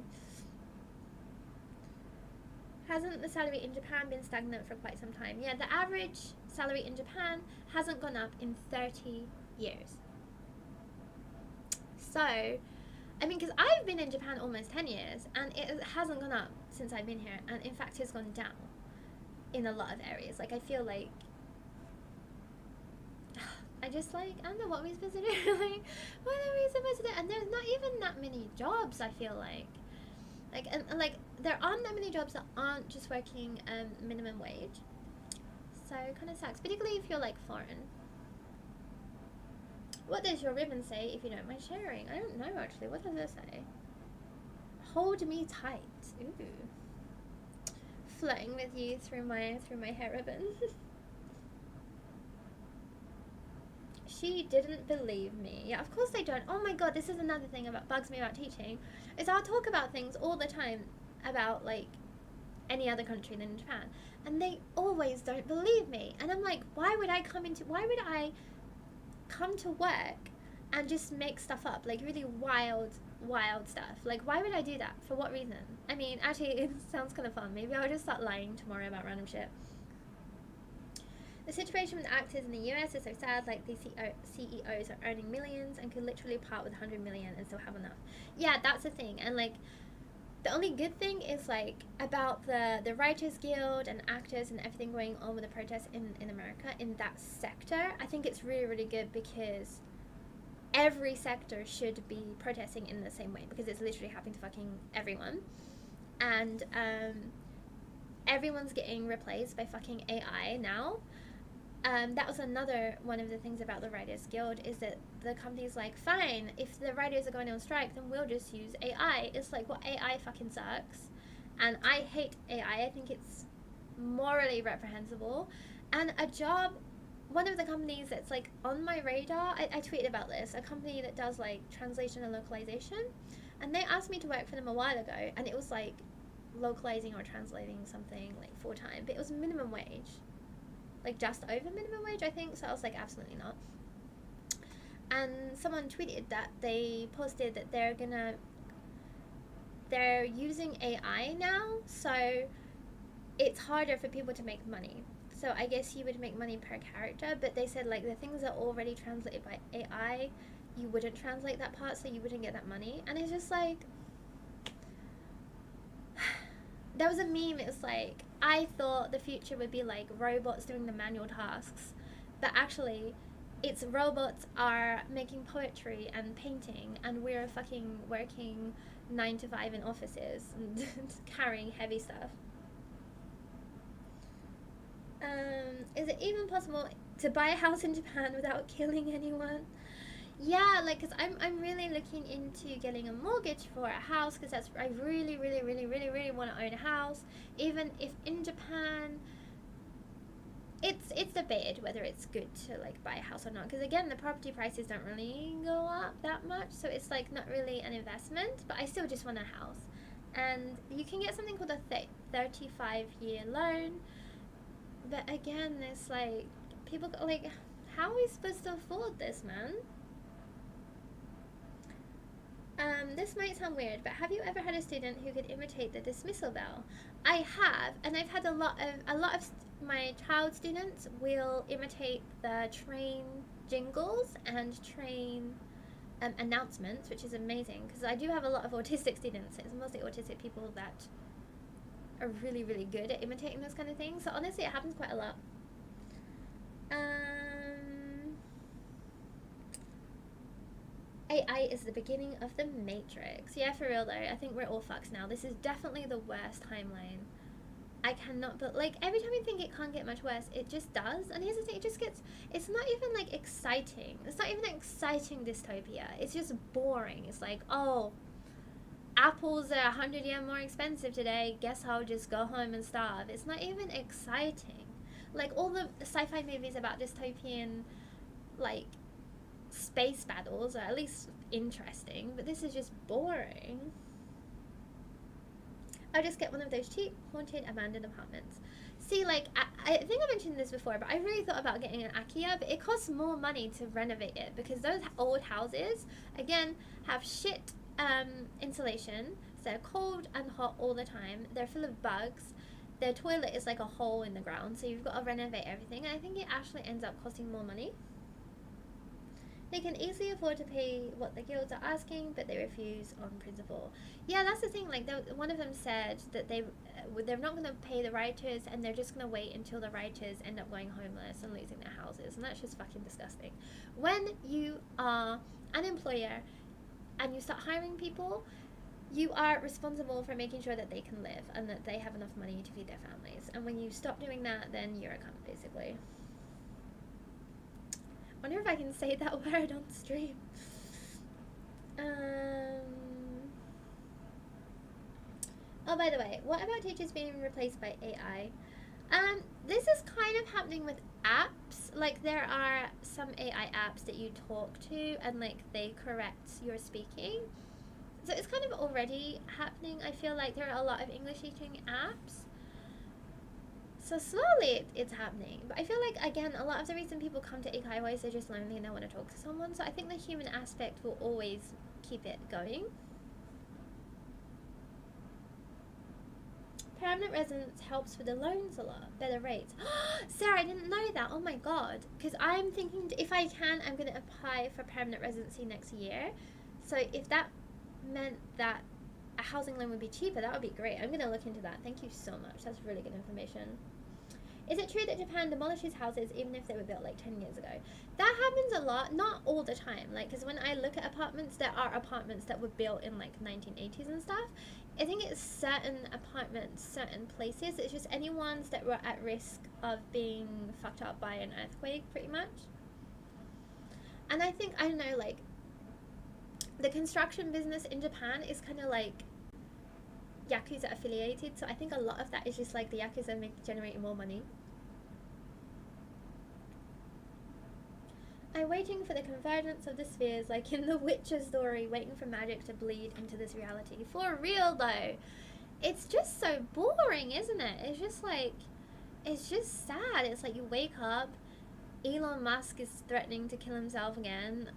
S1: Hasn't the salary in Japan been stagnant for quite some time? Yeah, the average salary in Japan hasn't gone up in 30 years. So, I mean, because I've been in Japan almost 10 years, and it hasn't gone up since I've been here, and in fact, it's gone down in a lot of areas. Like, I feel like I just like, I don't know what we're supposed to do. Like, what are we supposed to do? And there's not even that many jobs, I feel like. And like, there aren't that many jobs that aren't just working minimum wage. So it kind of sucks, particularly if you're like foreign. What does your ribbon say, if you don't mind sharing? I don't know actually. What does it say? Hold me tight. Ooh. Flirting with you through my hair ribbon. She didn't believe me. Yeah, of course they don't. Oh my god, this is another thing about bugs me about teaching. Is I'll talk about things all the time about like any other country than Japan, and they always don't believe me. And I'm like, why would I come to work and just make stuff up, like really wild stuff? Like, why would I do that? For what reason? I mean, actually, it sounds kind of fun. Maybe I'll just start lying tomorrow about random shit. The situation with actors in the US is so sad. Like, these CEOs are earning millions and could literally part with 100 million and still have enough. Yeah, that's the thing. And like, the only good thing is like about the Writers Guild and actors and everything going on with the protests in America in that sector. I think it's really, really good because every sector should be protesting in the same way, because it's literally happening to fucking everyone. And everyone's getting replaced by fucking AI now. That was another one of the things about the Writers Guild, is that the company's like, fine, if the writers are going on strike, then we'll just use AI. It's like, well, AI fucking sucks. And I hate AI. I think it's morally reprehensible. And a job, one of the companies that's like on my radar, I tweeted about this, a company that does like translation and localization. And they asked me to work for them a while ago, and it was like localizing or translating something like full-time, but it was minimum wage. Like just over minimum wage, I think. So I was like, absolutely not. And someone tweeted that they posted that they're using AI now, so it's harder for people to make money. So I guess you would make money per character, but they said like the things that are already translated by AI, you wouldn't translate that part, so you wouldn't get that money. And it's just like, there was a meme, it was like, I thought the future would be like robots doing the manual tasks, but actually it's robots are making poetry and painting, and we're fucking working 9 to 5 in offices and carrying heavy stuff. Is it even possible to buy a house in Japan without killing anyone? Yeah, like, because I'm really looking into getting a mortgage for a house, because that's, I really, really, really, really, really want to own a house. Even if in Japan, it's debated whether it's good to like buy a house or not, because again, the property prices don't really go up that much, so it's like not really an investment, but I still just want a house. And you can get something called a 35-year loan, but again, it's like, people go like, how are we supposed to afford this, man? This might sound weird, but have you ever had a student who could imitate the dismissal bell? I have, and I've had a lot of my child students will imitate the train jingles and train announcements, which is amazing, because I do have a lot of autistic students. It's mostly autistic people that are really, really good at imitating those kind of things. So honestly, it happens quite a lot. AI is the beginning of the Matrix. Yeah, for real though. I think we're all fucked now. This is definitely the worst timeline. I cannot, but like every time I think it can't get much worse, it just does. And here's the thing, it just gets, it's not even like exciting. It's not even an exciting dystopia. It's just boring. It's like, oh, apples are 100 yen more expensive today. Guess I'll just go home and starve. It's not even exciting. Like all the sci-fi movies about dystopian, like, space battles are at least interesting, but this is just boring. I'll just get one of those cheap, haunted, abandoned apartments. See, like, I think I mentioned this before, but I really thought about getting an Akia, but it costs more money to renovate it because those old houses, again, have shit insulation. So they're cold and hot all the time. They're full of bugs. Their toilet is like a hole in the ground, so you've got to renovate everything. And I think it actually ends up costing more money. They can easily afford to pay what the guilds are asking, but they refuse on principle. Yeah, that's the thing. Like, one of them said that they're not going to pay the rioters, and they're just going to wait until the rioters end up going homeless and losing their houses, and that's just fucking disgusting. When you are an employer and you start hiring people, you are responsible for making sure that they can live and that they have enough money to feed their families. And when you stop doing that, then you're a cunt, basically. I wonder if I can say that word on stream. Oh, by the way, what about teachers being replaced by AI? This is kind of happening with apps. Like, there are some AI apps that you talk to and, like, they correct your speaking. So it's kind of already happening. I feel like there are a lot of English teaching apps. So slowly it's happening. But I feel like, again, a lot of the reason people come to Eikaiwa is they're just lonely and they want to talk to someone. So I think the human aspect will always keep it going. Permanent residence helps with the loans a lot. Better rates. Sarah, I didn't know that. Oh my god. Because I'm thinking, if I can, I'm going to apply for permanent residency next year. So if that meant that a housing loan would be cheaper, that would be great. I'm going to look into that. Thank you so much. That's really good information. Is it true that Japan demolishes houses even if they were built like 10 years ago? That happens a lot, not all the time. Like, because when I look at apartments, there are apartments that were built in like 1980s and stuff. I think it's certain apartments, certain places. It's just any ones that were at risk of being fucked up by an earthquake, pretty much. And I think, I don't know, like, the construction business in Japan is kind of like Yakuza affiliated, so I think a lot of that is just like the Yakuza generating more money. I'm waiting for the convergence of the spheres, like in the Witcher story, waiting for magic to bleed into this reality. For real though, it's just so boring, isn't it? It's just like, it's just sad. It's like you wake up, Elon Musk is threatening to kill himself again.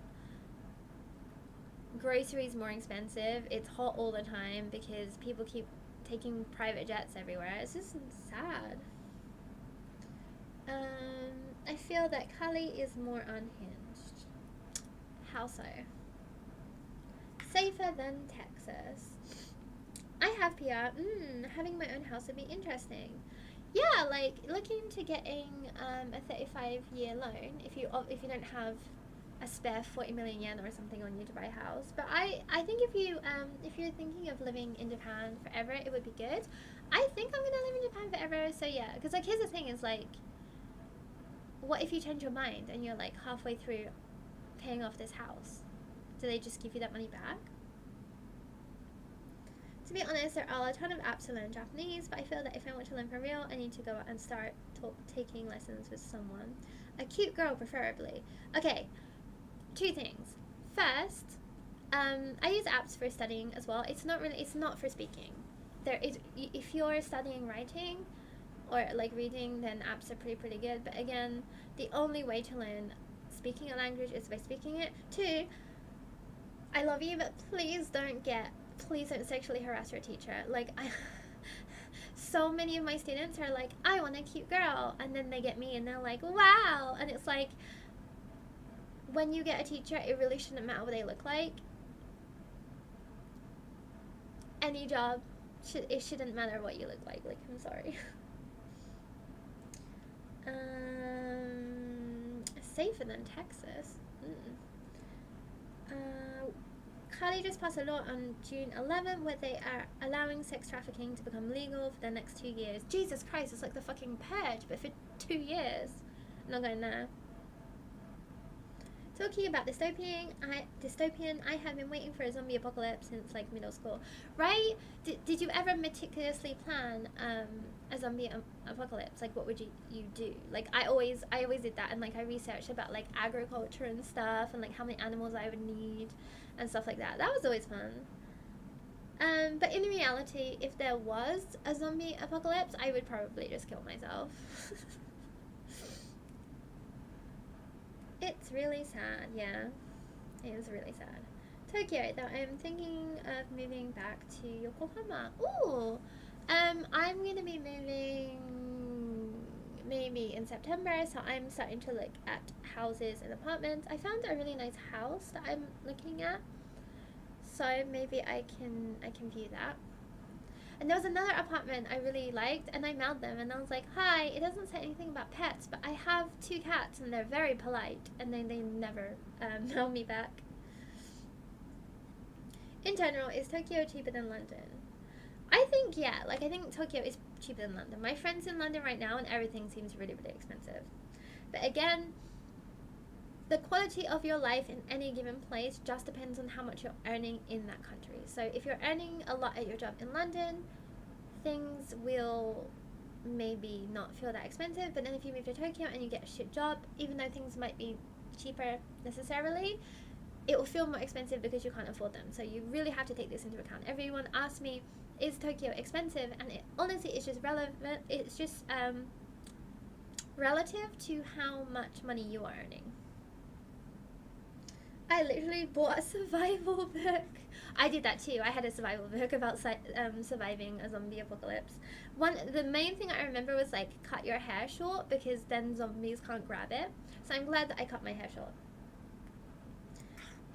S1: Groceries more expensive. It's hot all the time because people keep taking private jets everywhere. It's just sad. I feel that Kali is more unhinged. How so? Safer than Texas. I have PR. Having my own house would be interesting. Yeah, like looking to getting a 35-year loan if you don't have a spare 40 million yen or something on you to buy a house. But I think if you're thinking of living in Japan forever, it would be good. I think I'm gonna live in Japan forever. So yeah, because like here's the thing: is like, what if you change your mind and you're like halfway through paying off this house? Do they just give you that money back? To be honest, there are a ton of apps to learn Japanese, but I feel that if I want to learn for real, I need to go out and start taking lessons with someone. A cute girl, preferably. Okay, two things. First, I use apps for studying as well. It's not for speaking. If you're studying writing or like reading, then apps are pretty good. But again, the only way to learn speaking a language is by speaking it. Two, I love you, but please don't sexually harass your teacher. Like, so many of my students are like, I want a cute girl, and then they get me and they're like, wow. And it's like, when you get a teacher, it really shouldn't matter what they look like. Any job, it shouldn't matter what you look like. Like, I'm sorry. Safer than Texas. Kali just passed a law on June 11th where they are allowing sex trafficking to become legal for the next 2 years. Jesus Christ, it's like the fucking purge, but for 2 years. I'm not going there. Talking about dystopian, I have been waiting for a zombie apocalypse since like middle school, right? Did you ever meticulously plan a zombie apocalypse? Like, what would you do? Like, I always did that, and like I researched about like agriculture and stuff, and like how many animals I would need, and stuff like that. That was always fun. But in reality, if there was a zombie apocalypse, I would probably just kill myself. It's really sad, yeah. It is really sad. Tokyo, though, I'm thinking of moving back to Yokohama. Ooh! I'm gonna be moving maybe in September, so I'm starting to look at houses and apartments. I found a really nice house that I'm looking at, so maybe I can view that. And there was another apartment I really liked, and I mailed them, and I was like, "Hi, it doesn't say anything about pets, but I have 2 cats, and they're very polite." And then they never mail me back. In general, is Tokyo cheaper than London? I think, yeah. Like, I think Tokyo is cheaper than London. My friend's in London right now, and everything seems really, really expensive. But again, the quality of your life in any given place just depends on how much you're earning in that country. So if you're earning a lot at your job in London, things will maybe not feel that expensive. But then if you move to Tokyo and you get a shit job, even though things might be cheaper necessarily, it will feel more expensive because you can't afford them. So you really have to take this into account. Everyone asks me, is Tokyo expensive? And it honestly is just relevant. It's just relative to how much money you are earning. I literally bought a survival book. I did that too. I had a survival book about surviving a zombie apocalypse. The main thing I remember was like, cut your hair short because then zombies can't grab it. So I'm glad that I cut my hair short.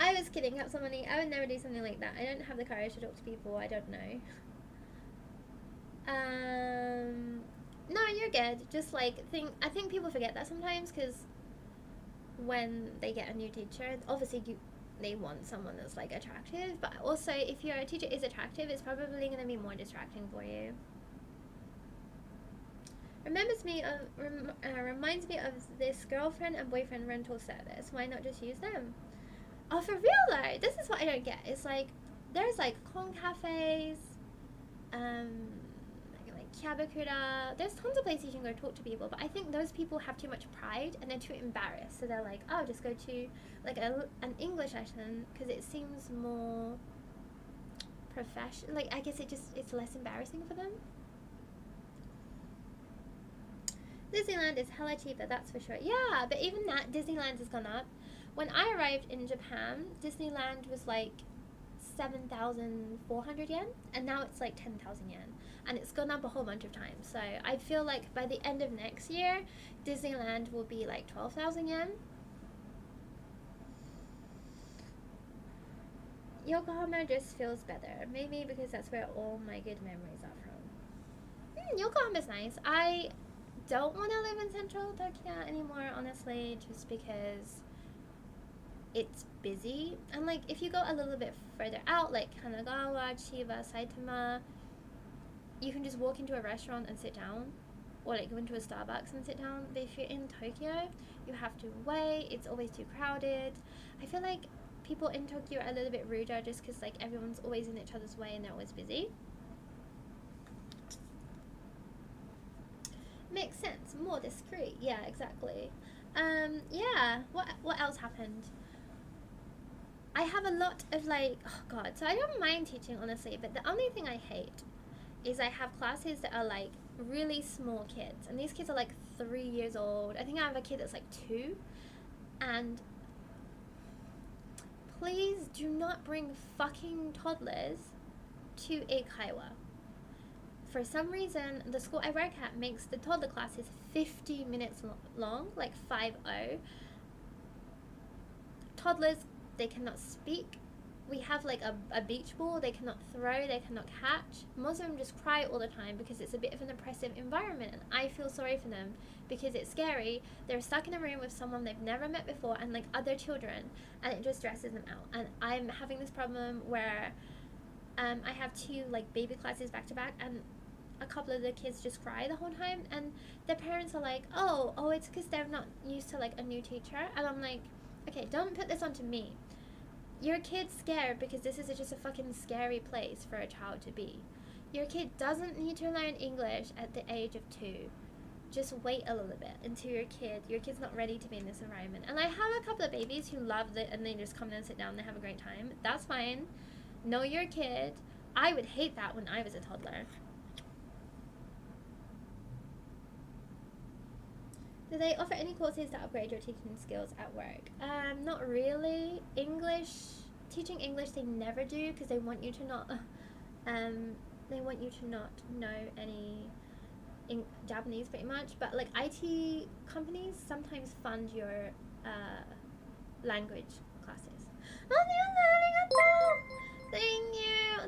S1: I was kidding, Capsule I would never do something like that. I don't have the courage to talk to people I don't know. No, you're good. Just like, I think people forget that sometimes because when they get a new teacher, obviously they want someone that's like attractive, but also if your teacher is attractive, it's probably going to be more distracting for you. Reminds me of this girlfriend and boyfriend rental service. Why not just use them? Oh, for real though, this is what I don't get. It's like there's like con cafes, like Kyabakura. There's tons of places you can go talk to people, but I think those people have too much pride and they're too embarrassed. So they're like, oh, just go to like an English lesson because it seems more professional. Like I guess it's less embarrassing for them. Disneyland is hella cheaper, that's for sure. Yeah, but even that, Disneyland has gone up. When I arrived in Japan, Disneyland was like 7,400 yen, and now it's like 10,000 yen. And it's gone up a whole bunch of times. So I feel like by the end of next year, Disneyland will be like 12,000 yen. Yokohama just feels better. Maybe because that's where all my good memories are from. Yokohama's nice. I don't want to live in central Tokyo anymore, honestly, just because it's busy. And like if you go a little bit further out, like Kanagawa, Chiba, Saitama, you can just walk into a restaurant and sit down, or like go into a Starbucks and sit down. But if you're in Tokyo, you have to wait. It's always too crowded. I feel like people in Tokyo are a little bit ruder just because like everyone's always in each other's way and they're always busy. Makes sense. More discreet. Yeah, exactly. Yeah. What else happened? I have a lot of like, oh god, so I don't mind teaching honestly, but the only thing I hate is I have classes that are like really small kids, and these kids are like 3 years old. I think I have a kid that's like 2, and please do not bring fucking toddlers to Eikaiwa. For some reason, the school I work at makes the toddler classes 50 minutes long, like 50. Toddlers, they cannot speak. We have like a beach ball, they cannot throw, they cannot catch. Most of them just cry all the time because it's a bit of an oppressive environment, and I feel sorry for them because it's scary. They're stuck in a room with someone they've never met before and like other children, and it just stresses them out. And I'm having this problem where I have 2 like baby classes back to back, and a couple of the kids just cry the whole time, and their parents are like, oh, it's because they're not used to like a new teacher. And I'm like, Okay, don't put this onto me. Your kid's scared because this is just a fucking scary place for a child to be. Your kid doesn't need to learn English at the age of 2. Just wait a little bit until your kid's not ready to be in this environment. And I have a couple of babies who love it and they just come in and sit down and they have a great time. That's fine. Know your kid. I would hate that when I was a toddler. Do they offer any courses that upgrade your teaching skills at work? Not really. Teaching English they never do because they want you to not know any Japanese pretty much, but like IT companies sometimes fund your language classes.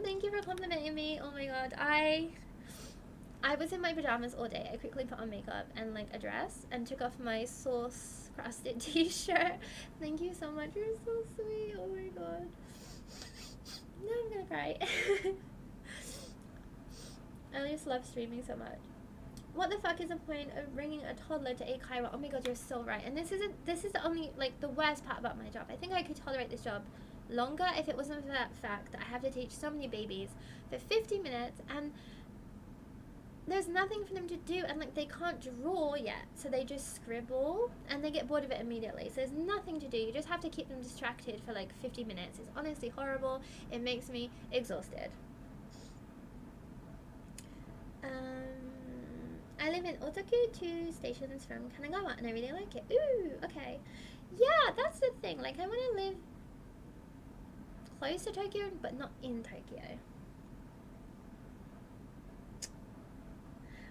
S1: Thank you for complimenting me. Oh my god, I was in my pajamas all day. I quickly put on makeup and like a dress and took off my sauce crusted t-shirt. Thank you so much, you're so sweet. Oh my god, now I'm gonna cry. I just love streaming so much. What the fuck is the point of bringing a toddler to Eikaiwa? Oh my god, you're so right. And this is the only, like, the worst part about my job. I think I could tolerate this job longer if it wasn't for that fact that I have to teach so many babies for 50 minutes and there's nothing for them to do, and like they can't draw yet, so they just scribble and they get bored of it immediately. So there's nothing to do. You just have to keep them distracted for like 50 minutes. It's honestly horrible. It makes me exhausted. I live in Otaku, 2 stations from Kanagawa, and I really like it. Ooh, okay. Yeah, that's the thing. Like, I want to live close to Tokyo, but not in Tokyo.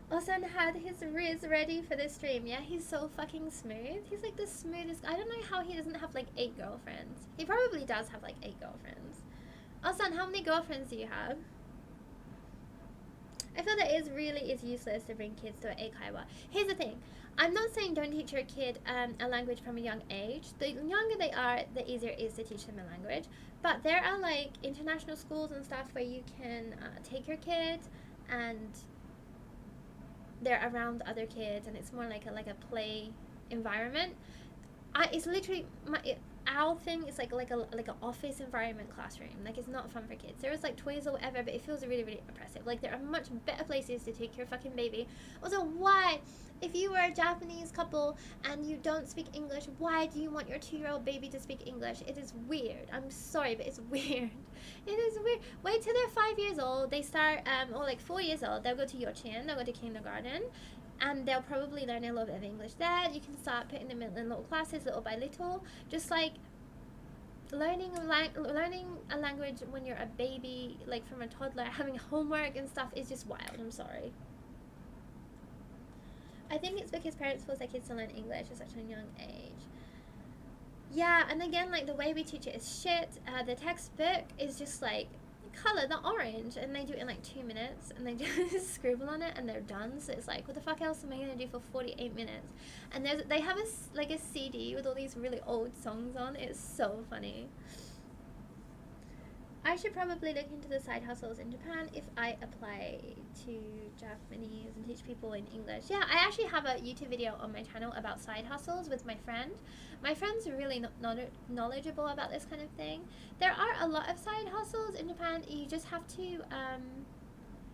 S1: Osan had his Riz ready for the stream. Yeah, he's so fucking smooth. He's like the smoothest. I don't know how he doesn't have like 8 girlfriends. He probably does have like 8 girlfriends. Osan, how many girlfriends do you have? I feel that it really is useless to bring kids to Eikaiwa. Here's the thing. I'm not saying don't teach your kid a language from a young age. The younger they are, the easier it is to teach them a language. But there are like international schools and stuff where you can take your kid and they're around other kids and it's more like a play environment. It's literally our thing is like an office environment classroom. Like, it's not fun for kids. There is like toys or whatever, but it feels really, really oppressive. Like, there are much better places to take your fucking baby. Also, why, if you were a Japanese couple and you don't speak English, why do you want your 2-year-old baby to speak English? It is weird. I'm sorry, but it's weird. It is weird. Wait till they're 5 years old. They start or like 4 years old. They'll go to Yochien. They'll go to kindergarten. And they'll probably learn a little bit of English there. You can start putting them in little classes, little by little. Just like learning a language when you're a baby, like from a toddler, having homework and stuff is just wild. I'm sorry. I think it's because parents force their kids to learn English at such a young age. Yeah, and again, like the way we teach it is shit. The textbook is just like, color the orange, and they do it in like 2 minutes and they just scribble on it and they're done. So it's like, what the fuck else am I gonna do for 48 minutes? And they have a CD with all these really old songs on. It's so funny. I should probably look into the side hustles in Japan if I apply to Japanese and teach people in English. Yeah, I actually have a YouTube video on my channel about side hustles with my friend. My friend's really knowledgeable about this kind of thing. There are a lot of side hustles in Japan. You just have to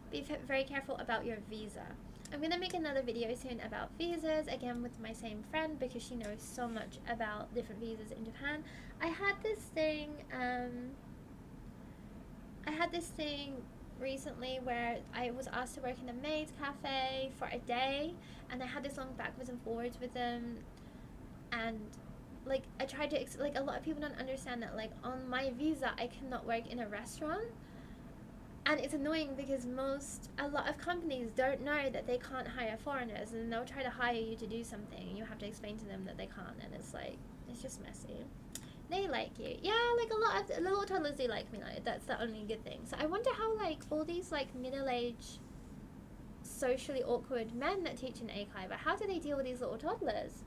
S1: be very careful about your visa. I'm going to make another video soon about visas, again with my same friend, because she knows so much about different visas in Japan. I had this thing recently where I was asked to work in a maid's cafe for a day, and I had this long backwards and forwards with them, and like I tried to like, a lot of people don't understand that like on my visa I cannot work in a restaurant, and it's annoying because a lot of companies don't know that they can't hire foreigners, and they'll try to hire you to do something and you have to explain to them that they can't, and it's like, it's just messy. They like you. Yeah, like a lot of little toddlers do like me. Like, that's the only good thing. So I wonder how like all these like middle-aged socially awkward men that teach in Eikaiwa, how do they deal with these little toddlers?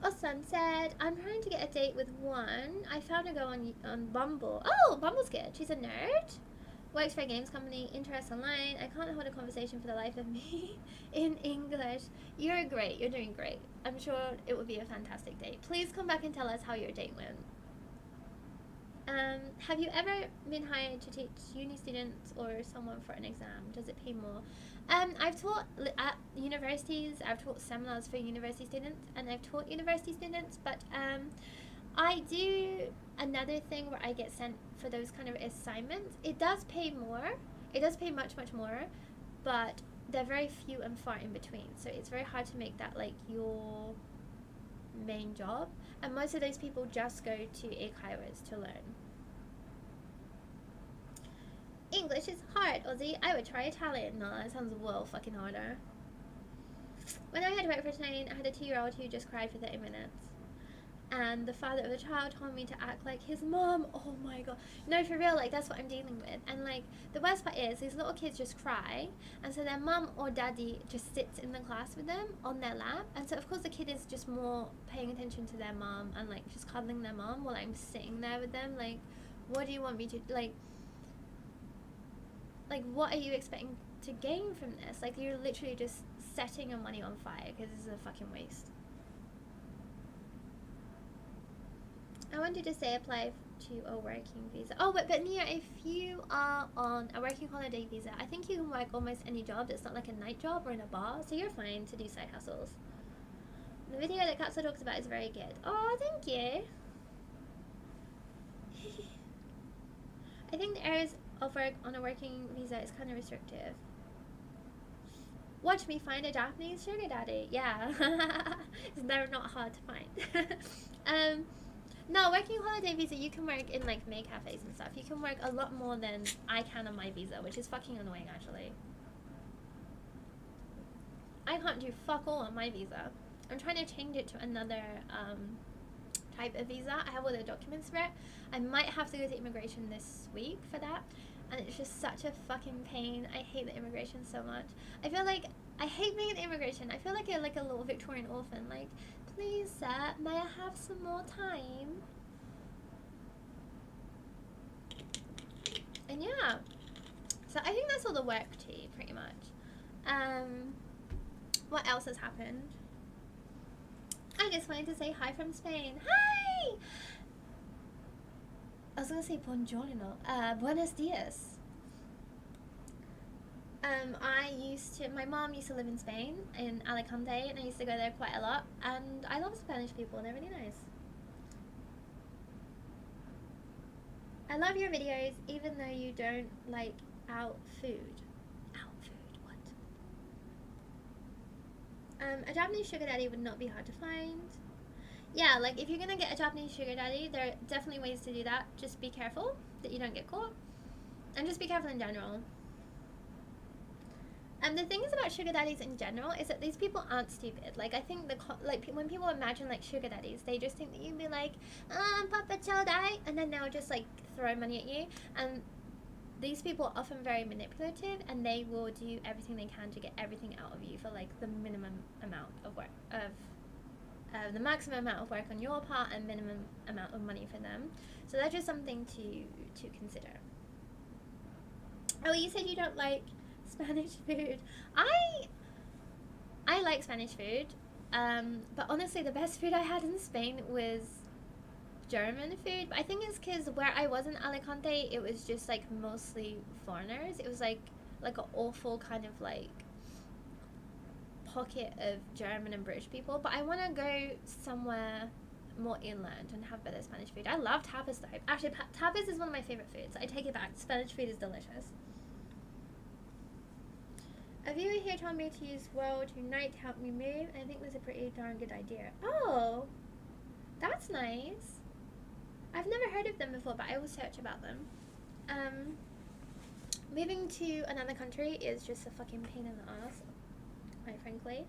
S1: Osan said, I'm trying to get a date with one. I found a girl on Bumble. Oh, Bumble's good. She's a nerd. Works for a games company, interests online. I can't hold a conversation for the life of me in English. You're great. You're doing great. I'm sure it would be a fantastic date. Please come back and tell us how your date went. Have you ever been hired to teach uni students or someone for an exam? Does it pay more? I've taught at universities. I've taught seminars for university students, and I've taught university students. But I do another thing where I get sent for those kind of assignments. It does pay more. It does pay much more, but they're very few and far in between. So it's very hard to make that like your main job. And most of those people just go to Eikaiwas to learn. English is hard, Aussie. I would try Italian. No, that sounds well fucking harder. When I had to work for Italian, I had a 2-year-old who just cried for 30 minutes. And the father of the child told me to act like his mom. Oh my god. No, for real, like, that's what I'm dealing with. And, like, the worst part is, these little kids just cry, and so their mom or daddy just sits in the class with them on their lap. And so, of course, the kid is just more paying attention to their mom and, like, just cuddling their mom while I'm sitting there with them. Like, what do you want me to, like, what are you expecting to gain from this? Like, you're literally just setting your money on fire because this is a fucking waste. I wanted to say apply to a working visa. Oh, but Nia, if you are on a working holiday visa, I think you can work almost any job that's not like a night job or in a bar, so you're fine to do side hustles. The video that Katsu talks about is very good. Oh, thank you. I think the areas of work on a working visa is kind of restrictive. Watch me find a Japanese sugar daddy. Yeah. They're not hard to find. No, working holiday visa, you can work in, like, maid cafes and stuff. You can work a lot more than I can on my visa, which is fucking annoying, actually. I can't do fuck all on my visa. I'm trying to change it to another type of visa. I have all the documents for it. I might have to go to immigration this week for that. And it's just such a fucking pain. I hate the immigration so much. I feel like I hate being in immigration. I feel like a little Victorian orphan. Like, please, sir, may I have some more time? And yeah, so I think that's all the work tea, pretty much. What else has happened? I just wanted to say hi from Spain. Hi! I was gonna say buongiorno. Buenos dias. My mom used to live in Spain, in Alicante, and I used to go there quite a lot, and I love Spanish people, they're really nice. I love your videos, even though you don't like out food. Out food, what? A Japanese sugar daddy would not be hard to find. Yeah, like, if you're gonna get a Japanese sugar daddy, there are definitely ways to do that. Just be careful that you don't get caught, and just be careful in general. The thing is about sugar daddies in general is that these people aren't stupid. Like, I think when people imagine, like, sugar daddies, they just think that you'd be like, Papa Chodai, and then they'll just, like, throw money at you. And these people are often very manipulative, and they will do everything they can to get everything out of you for, like, the minimum amount of work, the maximum amount of work on your part and minimum amount of money for them. So that's just something to consider. Oh, you said you don't like Spanish food. I like Spanish food, but honestly the best food I had in Spain was German food. But I think it's because where I was in Alicante, it was just like mostly foreigners. It was like an awful kind of like pocket of German and British people. But I want to go somewhere more inland and have better Spanish food. I love tapas though. Actually, tapas is one of my favorite foods. I take it back. Spanish food is delicious. A viewer here told me to use World Unite to help me move, and I think that's a pretty darn good idea. Oh, that's nice. I've never heard of them before, but I will search about them. Moving to another country is just a fucking pain in the ass, quite frankly.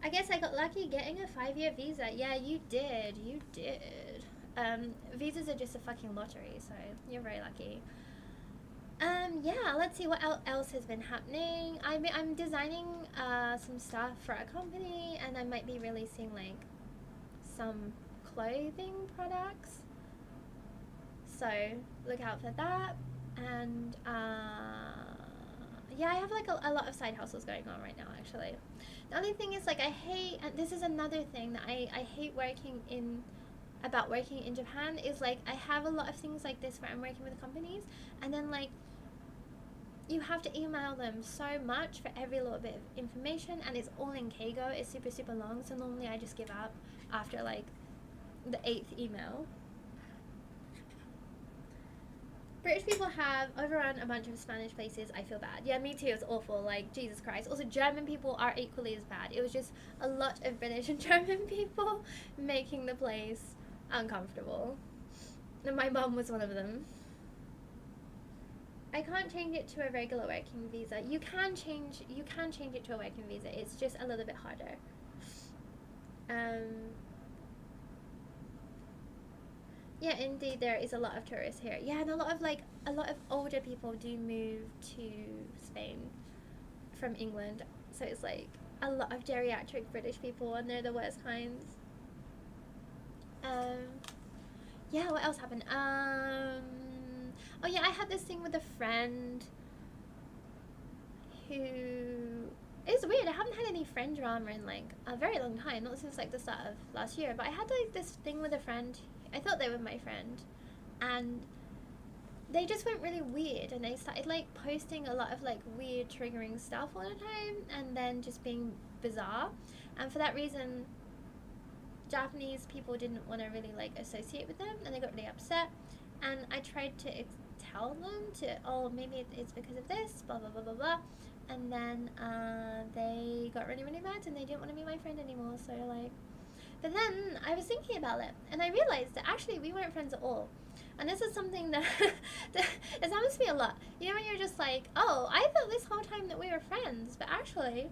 S1: I guess I got lucky getting a 5-year visa. Yeah, you did. You did. Visas are just a fucking lottery, so you're very lucky. Yeah, let's see what else has been happening. I'm designing some stuff for a company, and I might be releasing like some clothing products, so look out for that. And yeah, I have like a lot of side hustles going on right now, actually. The only thing is, like, I hate, and this is another thing that I hate about working in Japan, is like I have a lot of things like this where I'm working with companies, and then like you have to email them so much for every little bit of information, and it's all in Keigo. It's super, super long, so normally I just give up after like the 8th email. British people have overrun a bunch of Spanish places. I feel bad. Yeah, me too. It's awful. Like, Jesus Christ. Also, German people are equally as bad. It was just a lot of British and German people making the place uncomfortable. And my mum was one of them. I can't change it to a regular working visa. You can change it to a working visa. It's just a little bit harder. Yeah, indeed, there is a lot of tourists here. Yeah, and a lot of older people do move to Spain from England. So it's like a lot of geriatric British people, and they're the worst kinds. Yeah, what else happened? Oh yeah, I had this thing with a friend who... It's weird, I haven't had any friend drama in like a very long time, not since like the start of last year, but I had like this thing with a friend. I thought they were my friend, and they just went really weird, and they started like posting a lot of like weird triggering stuff all the time, and then just being bizarre, and for that reason Japanese people didn't want to really like associate with them, and they got really upset, and I tried to tell them to, oh, maybe it's because of this, blah blah blah blah blah, and then they got really, really mad, and they didn't want to be my friend anymore. So like, but then I was thinking about it, and I realized that actually we weren't friends at all. And this is something that it happens to me a lot. You know, when you're just like, oh, I thought this whole time that we were friends, but actually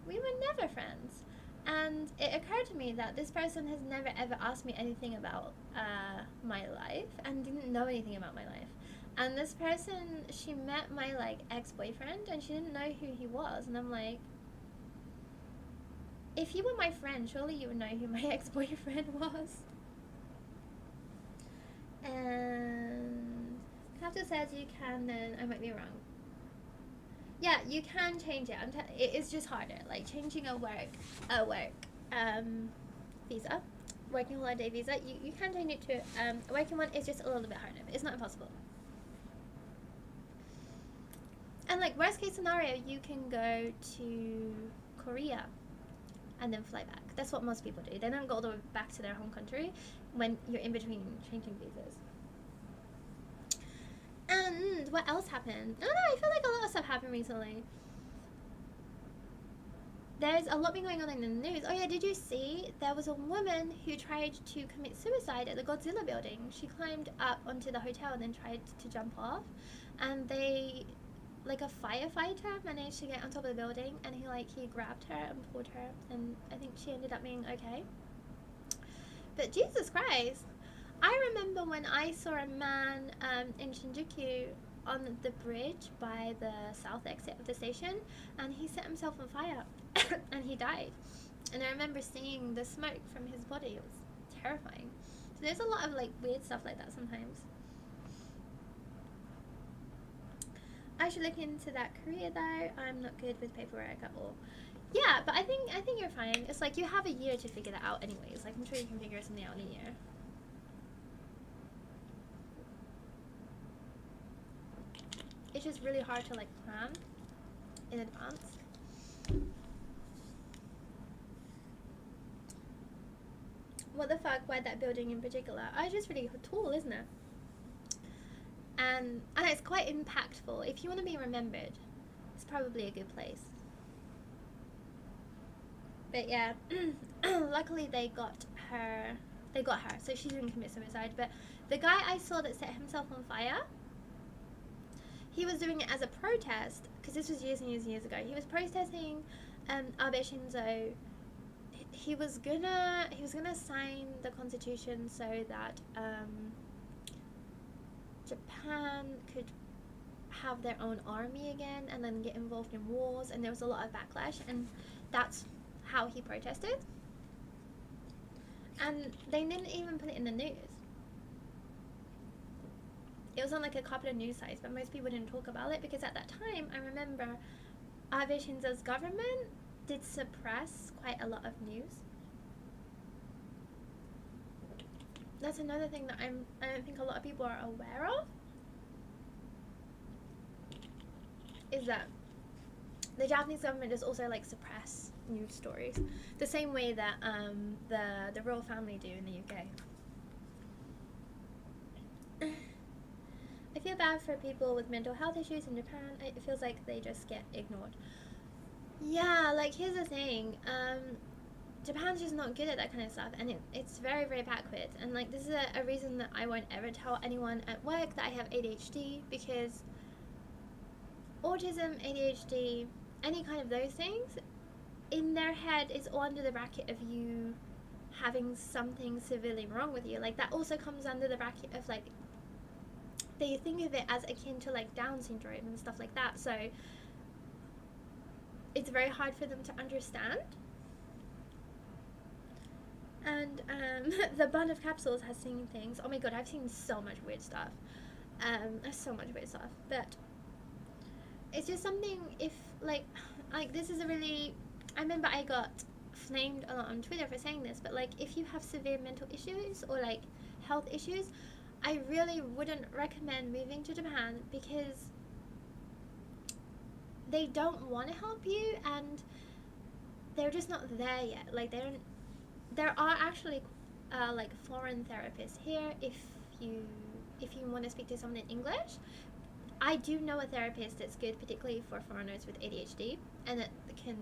S1: we were never friends. And it occurred to me that this person has never ever asked me anything about my life, and didn't know anything about my life. And this person, she met my like ex-boyfriend, and she didn't know who he was. And I'm like, if you were my friend, surely you would know who my ex-boyfriend was. And Kafka says you can, then I might be wrong. Yeah, you can change it. It is just harder. Like changing a work visa, working holiday visa. You can change it to a working one. Is just a little bit harder. But it's not impossible. And like worst case scenario, you can go to Korea and then fly back. That's what most people do. They don't go all the way back to their home country when you're in between changing visas. And what else happened? I don't know, I feel like a lot of stuff happened recently. There's a lot been going on in the news. Oh yeah, did you see? There was a woman who tried to commit suicide at the Godzilla building. She climbed up onto the hotel and then tried to jump off. And they, like a firefighter, managed to get on top of the building, and he grabbed her and pulled her, and I think she ended up being okay. But Jesus Christ, I remember when I saw a man in Shinjuku on the bridge by the south exit of the station, and he set himself on fire and he died. And I remember seeing the smoke from his body. It was terrifying. So there's a lot of like weird stuff like that sometimes. I should look into that career though. I'm not good with paperwork at all. Yeah, but I think you're fine. It's like you have a year to figure that out anyways. Like I'm sure you can figure something out in a year. It's just really hard to like plan in advance. What the fuck? Why that building in particular? Oh, it's just really tall, isn't it? And it's quite impactful. If you want to be remembered, it's probably a good place. But yeah, luckily they got her, so she didn't commit suicide. But the guy I saw that set himself on fire, he was doing it as a protest, because this was years and years and years ago. He was protesting Abe Shinzo. He was gonna sign the constitution so that Japan could have their own army again and then get involved in wars, and there was a lot of backlash, and that's how he protested. And they didn't even put it in the news. it was on like a couple of news sites, but most people didn't talk about it because at that time, I remember Abe Shinzo's government did suppress quite a lot of news. That's another thing that I don't think a lot of people are aware of, is that the Japanese government does also like suppress news stories, the same way that the royal family do in the UK. I feel bad for people with mental health issues in Japan. It feels like they just get ignored. Yeah, like here's the thing. Japan's just not good at that kind of stuff, and it's very, very backwards. And like this is a reason that I won't ever tell anyone at work that I have ADHD, because autism, ADHD, any kind of those things, in their head is all under the bracket of you having something severely wrong with you. Like that also comes under the bracket of like, they think of it as akin to like Down syndrome and stuff like that. So it's very hard for them to understand. And the Bun of Capsules has seen things. Oh my god, I've seen so much weird stuff. So much weird stuff. But it's just something, if like this is a really, I remember I got flamed a lot on Twitter for saying this, but like if you have severe mental issues or like health issues, I really wouldn't recommend moving to Japan, because they don't want to help you and they're just not there yet. Like there are actually like foreign therapists here if you want to speak to someone in English. I do know a therapist that's good, particularly for foreigners with ADHD, and that can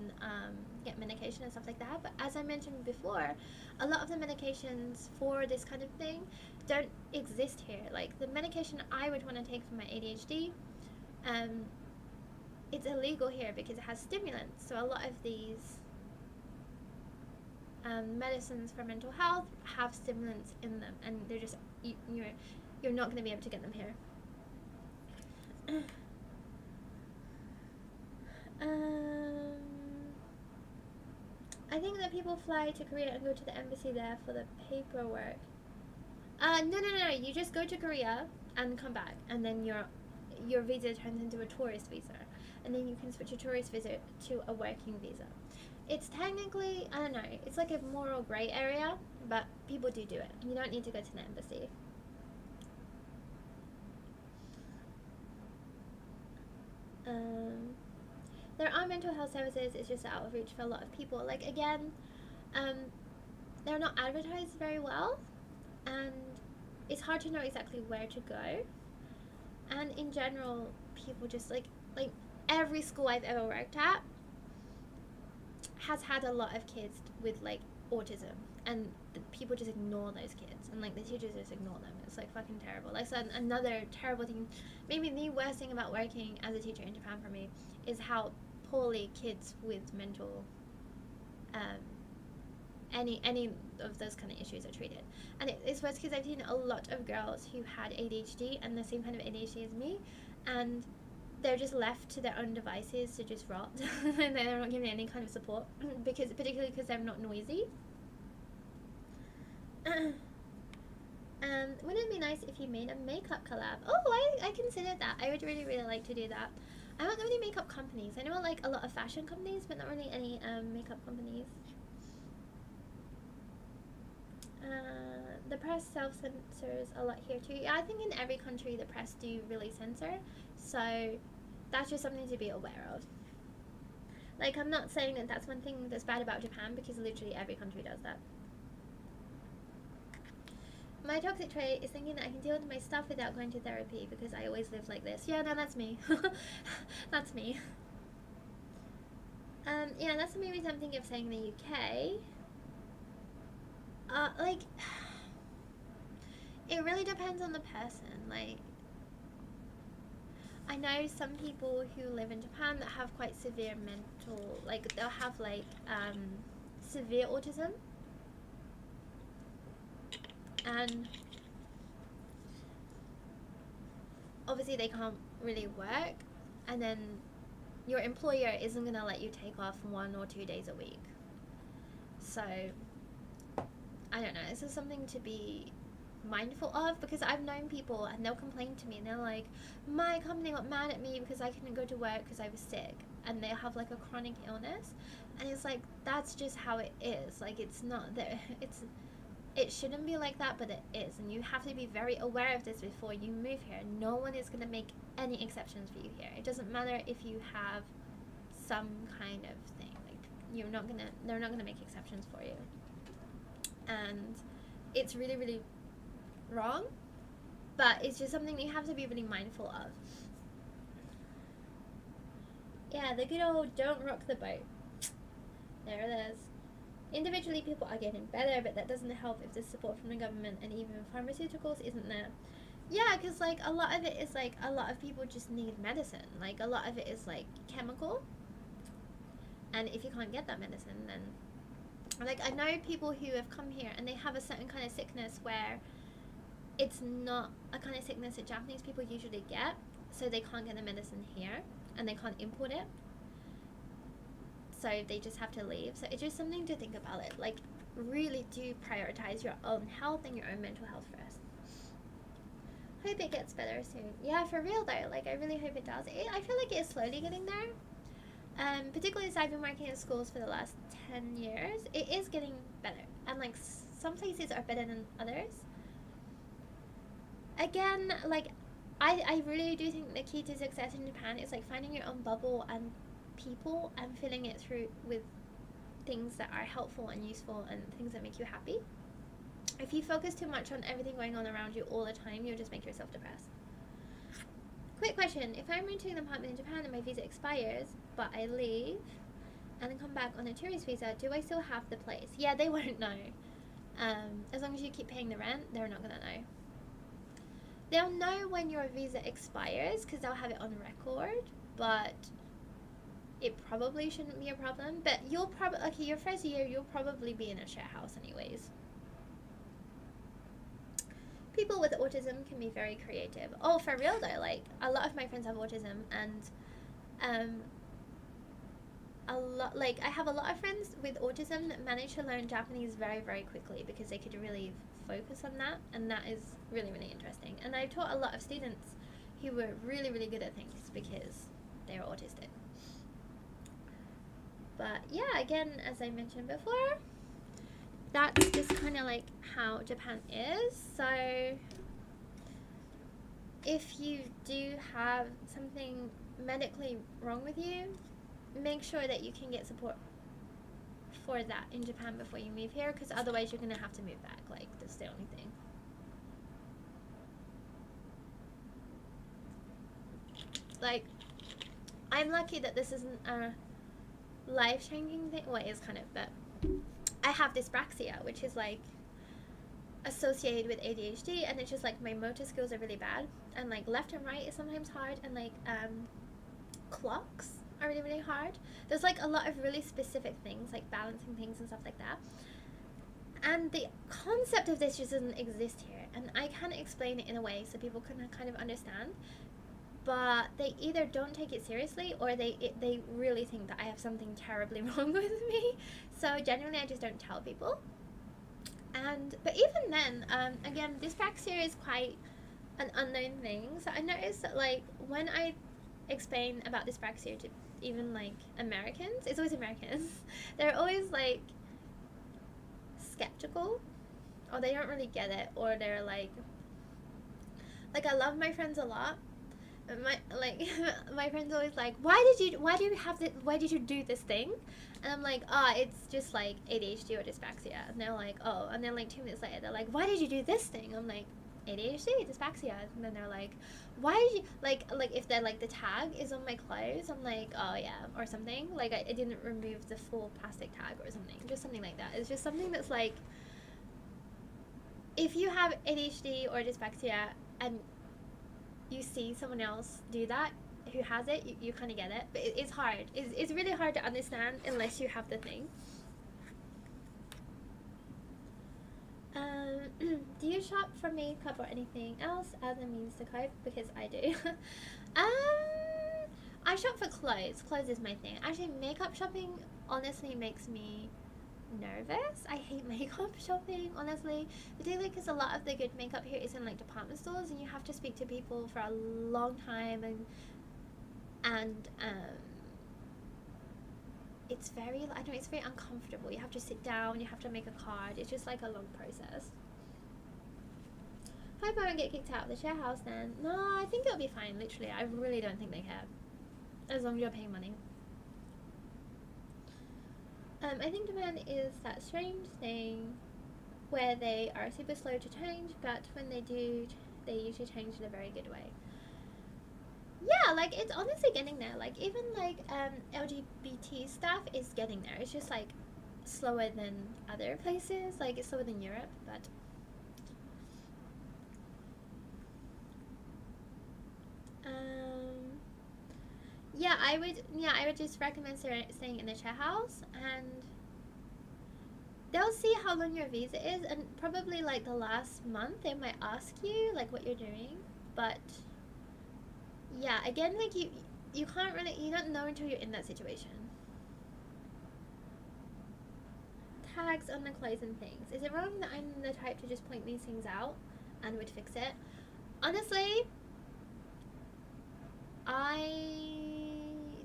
S1: get medication and stuff like that. But as I mentioned before, a lot of the medications for this kind of thing don't exist here. Like the medication I would want to take for my ADHD, it's illegal here because it has stimulants. So a lot of these medicines for mental health have stimulants in them, and they're just you're not going to be able to get them here. I think that people fly to Korea and go to the embassy there for the paperwork. No. You just go to Korea and come back, and then your visa turns into a tourist visa, and then you can switch your tourist visa to a working visa. It's technically, I don't know, it's like a moral gray area, but people do it. You don't need to go to the embassy. There are mental health services, it's just out of reach for a lot of people. Like again, they're not advertised very well, and it's hard to know exactly where to go. And in general, people just like every school I've ever worked at has had a lot of kids with like autism, and the people just ignore those kids, and like the teachers just ignore them. It's like fucking terrible. Like, so another terrible thing, maybe the worst thing about working as a teacher in Japan for me, is how poorly kids with mental any of those kind of issues are treated. And it's worse because I've seen a lot of girls who had ADHD and the same kind of ADHD as me, and they're just left to their own devices to just rot and they're not given any kind of support, particularly because they're not noisy. Wouldn't it be nice if you made a makeup collab? Oh, I considered that. I would really, really like to do that. I don't know any makeup companies. I know like a lot of fashion companies, but not really any makeup companies. The press self-censors a lot here too. Yeah, I think in every country the press do really censor, so that's just something to be aware of. Like, I'm not saying that that's one thing that's bad about Japan, because literally every country does that. My toxic trait is thinking that I can deal with my stuff without going to therapy, because I always live like this. Yeah, no, that's me. That's me. Yeah, that's maybe something of saying in the UK. Like, it really depends on the person. Like, I know some people who live in Japan that have quite severe mental, like, they'll have, like, severe autism. And obviously they can't really work. And then your employer isn't going to let you take off 1 or 2 days a week. So, I don't know. This is something to be mindful of, because I've known people and they'll complain to me and they're like, my company got mad at me because I couldn't go to work because I was sick, and they have like a chronic illness, and it's like, that's just how it is. Like, it's not that it shouldn't be like that, but it is, and you have to be very aware of this before you move here. No one is going to make any exceptions for you here. It doesn't matter if you have some kind of thing, like, they're not gonna make exceptions for you, and it's really, really wrong, but it's just something you have to be really mindful of. Yeah, the good old don't rock the boat. There it is. Individually, people are getting better, but that doesn't help if the support from the government and even pharmaceuticals isn't there. Yeah, because like a lot of it is like, a lot of people just need medicine. Like, a lot of it is like chemical, and if you can't get that medicine, then like, I know people who have come here and they have a certain kind of sickness where it's not a kind of sickness that Japanese people usually get, so they can't get the medicine here and they can't import it, so they just have to leave. So it's just something to think about. It like, really do prioritize your own health and your own mental health first. Hope it gets better soon. Yeah, for real though, like, I really hope it does. I feel like it's slowly getting there. Particularly as I've been working in schools for the last 10 years, it is getting better, and like, some places are better than others. Again, like, I really do think the key to success in Japan is like finding your own bubble and people and filling it through with things that are helpful and useful and things that make you happy. If you focus too much on everything going on around you all the time, you'll just make yourself depressed. Quick question: if I'm renting an apartment in Japan and my visa expires, but I leave and then come back on a tourist visa, do I still have the place? Yeah, they won't know. As long as you keep paying the rent, they're not gonna know. They'll know when your visa expires because they'll have it on record, but it probably shouldn't be a problem. But you'll probably, okay, your first year, you'll probably be in a share house anyways. People with autism can be very creative. Oh, for real though, like, a lot of my friends have autism, and I have a lot of friends with autism that manage to learn Japanese very, very quickly because they could really focus on that, and that is really, really interesting. And I've taught a lot of students who were really, really good at things because they were autistic. But yeah, again, as I mentioned before, that's just kind of like how Japan is. So if you do have something medically wrong with you, make sure that you can get support for that in Japan before you move here, because otherwise you're going to have to move back. Like, that's the only thing. Like, I'm lucky that this isn't a life-changing thing. Well, it is kind of, but I have dyspraxia, which is like associated with ADHD, and it's just like my motor skills are really bad, and like left and right is sometimes hard, and like clocks are really, really hard. There's like a lot of really specific things, like balancing things and stuff like that, and the concept of this just doesn't exist here, and I can't explain it in a way so people can kind of understand, but they either don't take it seriously or they really think that I have something terribly wrong with me. So generally I just don't tell people. But even then, again, dyspraxia is quite an unknown thing. So I noticed that, like, when I explain about dyspraxia to even like Americans, it's always Americans, they're always like skeptical, or they don't really get it, or they're like I love my friends a lot. My friends always like, why did you do this thing? And I'm like, it's just like ADHD or dyspraxia. And they're like, oh. And then like 2 minutes later, they're like, why did you do this thing? I'm like, ADHD, dyspraxia. And then they're like, why did you, like if they're like, the tag is on my clothes, I'm like, oh yeah, or something. Like, I didn't remove the full plastic tag or something. Just something like that. It's just something that's like, if you have ADHD or dyspraxia and you see someone else do that who has it, you kind of get it, but it's hard. It's really hard to understand unless you have the thing. Do you shop for makeup or anything else as a means to cope? Because I do. I shop for clothes. Clothes is my thing. Actually, makeup shopping honestly makes me nervous. I hate makeup shopping, honestly, particularly because a lot of the good makeup here is in like department stores, and you have to speak to people for a long time, and it's very, I know, it's very uncomfortable. You have to sit down, you have to make a card. It's just like a long process. Hope I won't get kicked out of the share house then. No, I think it'll be fine. Literally, I really don't think they care, as long as you're paying money. I think Japan is that strange thing where they are super slow to change, but when they do, they usually change in a very good way. Yeah, like, it's honestly getting there. Like, even like LGBT stuff is getting there. It's just like slower than other places. Like, it's slower than Europe, but yeah, I would just recommend staying in the share house, and they'll see how long your visa is, and probably like the last month they might ask you like what you're doing, but yeah, again, like you can't really, you don't know until you're in that situation. Tags on the clothes and things. Is it wrong that I'm the type to just point these things out and would fix it? Honestly,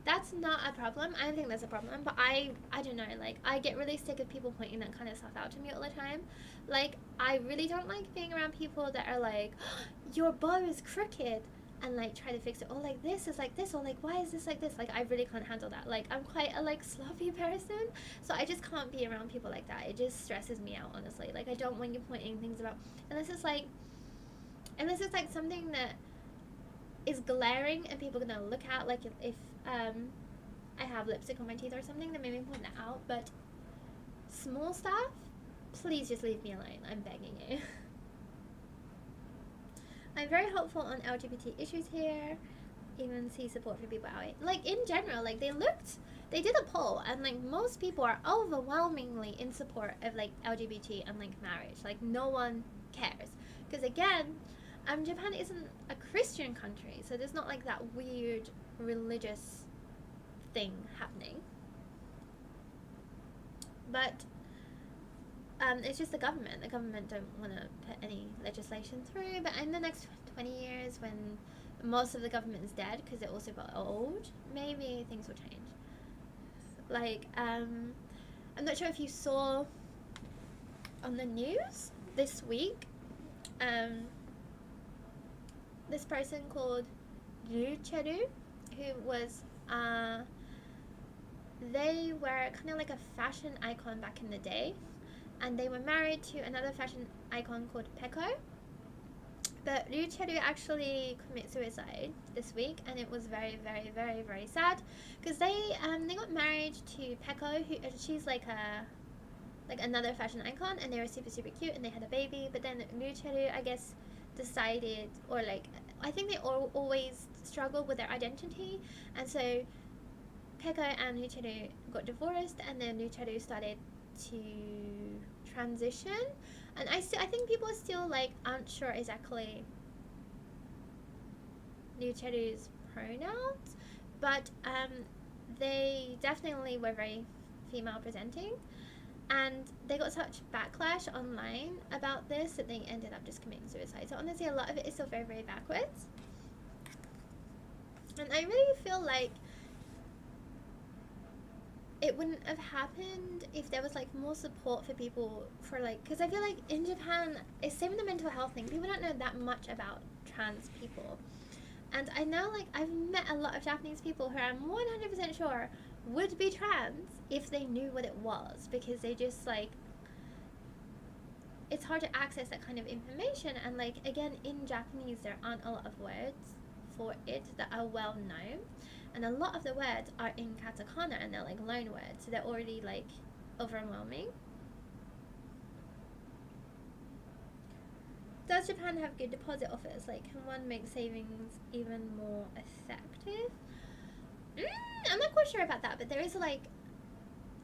S1: that's not a problem. I don't think that's a problem, but I don't know, like, I get really sick of people pointing that kind of stuff out to me all the time. Like, I really don't like being around people that are like, oh, your bow is crooked, and like try to fix it, or like this is like this, or like why is this like this. Like, I really can't handle that. Like, I'm quite a like sloppy person, so I just can't be around people like that. It just stresses me out, honestly. Like, I don't want you pointing things about, unless it's like something that is glaring and people are gonna look at, like if I have lipstick on my teeth or something, then maybe point that out. But small stuff, please just leave me alone. I'm begging you. I'm very hopeful on LGBT issues here. Even see support for people out. Like, in general, like, they did a poll, and like most people are overwhelmingly in support of like LGBT and like marriage. Like, no one cares, because again, Japan isn't a Christian country, so there's not like that weird religious thing happening. But it's just the government. The government don't want to put any legislation through. But in the next 20 years, when most of the government is dead because it also got old, maybe things will change. Like, I'm not sure if you saw on the news this week, this person called Ryu Cheru, who was, they were kind of like a fashion icon back in the day, and they were married to another fashion icon called Peko. But Ryu Cheru actually committed suicide this week, and it was very, very, very, very sad, because they got married to Peko, who she's like another fashion icon, and they were super, super cute, and they had a baby. But then Ryu Cheru, I guess, decided, or like, I think they always struggled with their identity, and so Peko and Ryu Cheru got divorced, and then Ryu Cheru started to transition, and I think people are still like aren't sure exactly Ryu Cheru's pronouns, but they definitely were very female presenting, and they got such backlash online about this that they ended up just committing suicide. So honestly, a lot of it is still very, very backwards, and I really feel like it wouldn't have happened if there was like more support for people, for like, because I feel like in Japan, it's same with the mental health thing, people don't know that much about trans people. And I know, like, I've met a lot of Japanese people who I'm 100% sure would be trans if they knew what it was, because they just like, it's hard to access that kind of information. And like, again, in Japanese there aren't a lot of words for it that are well known, and a lot of the words are in katakana, and they're like loan words, so they're already like overwhelming. Does Japan have good deposit offers? Like, can one make savings even more effective? I'm not quite sure about that, but there is like,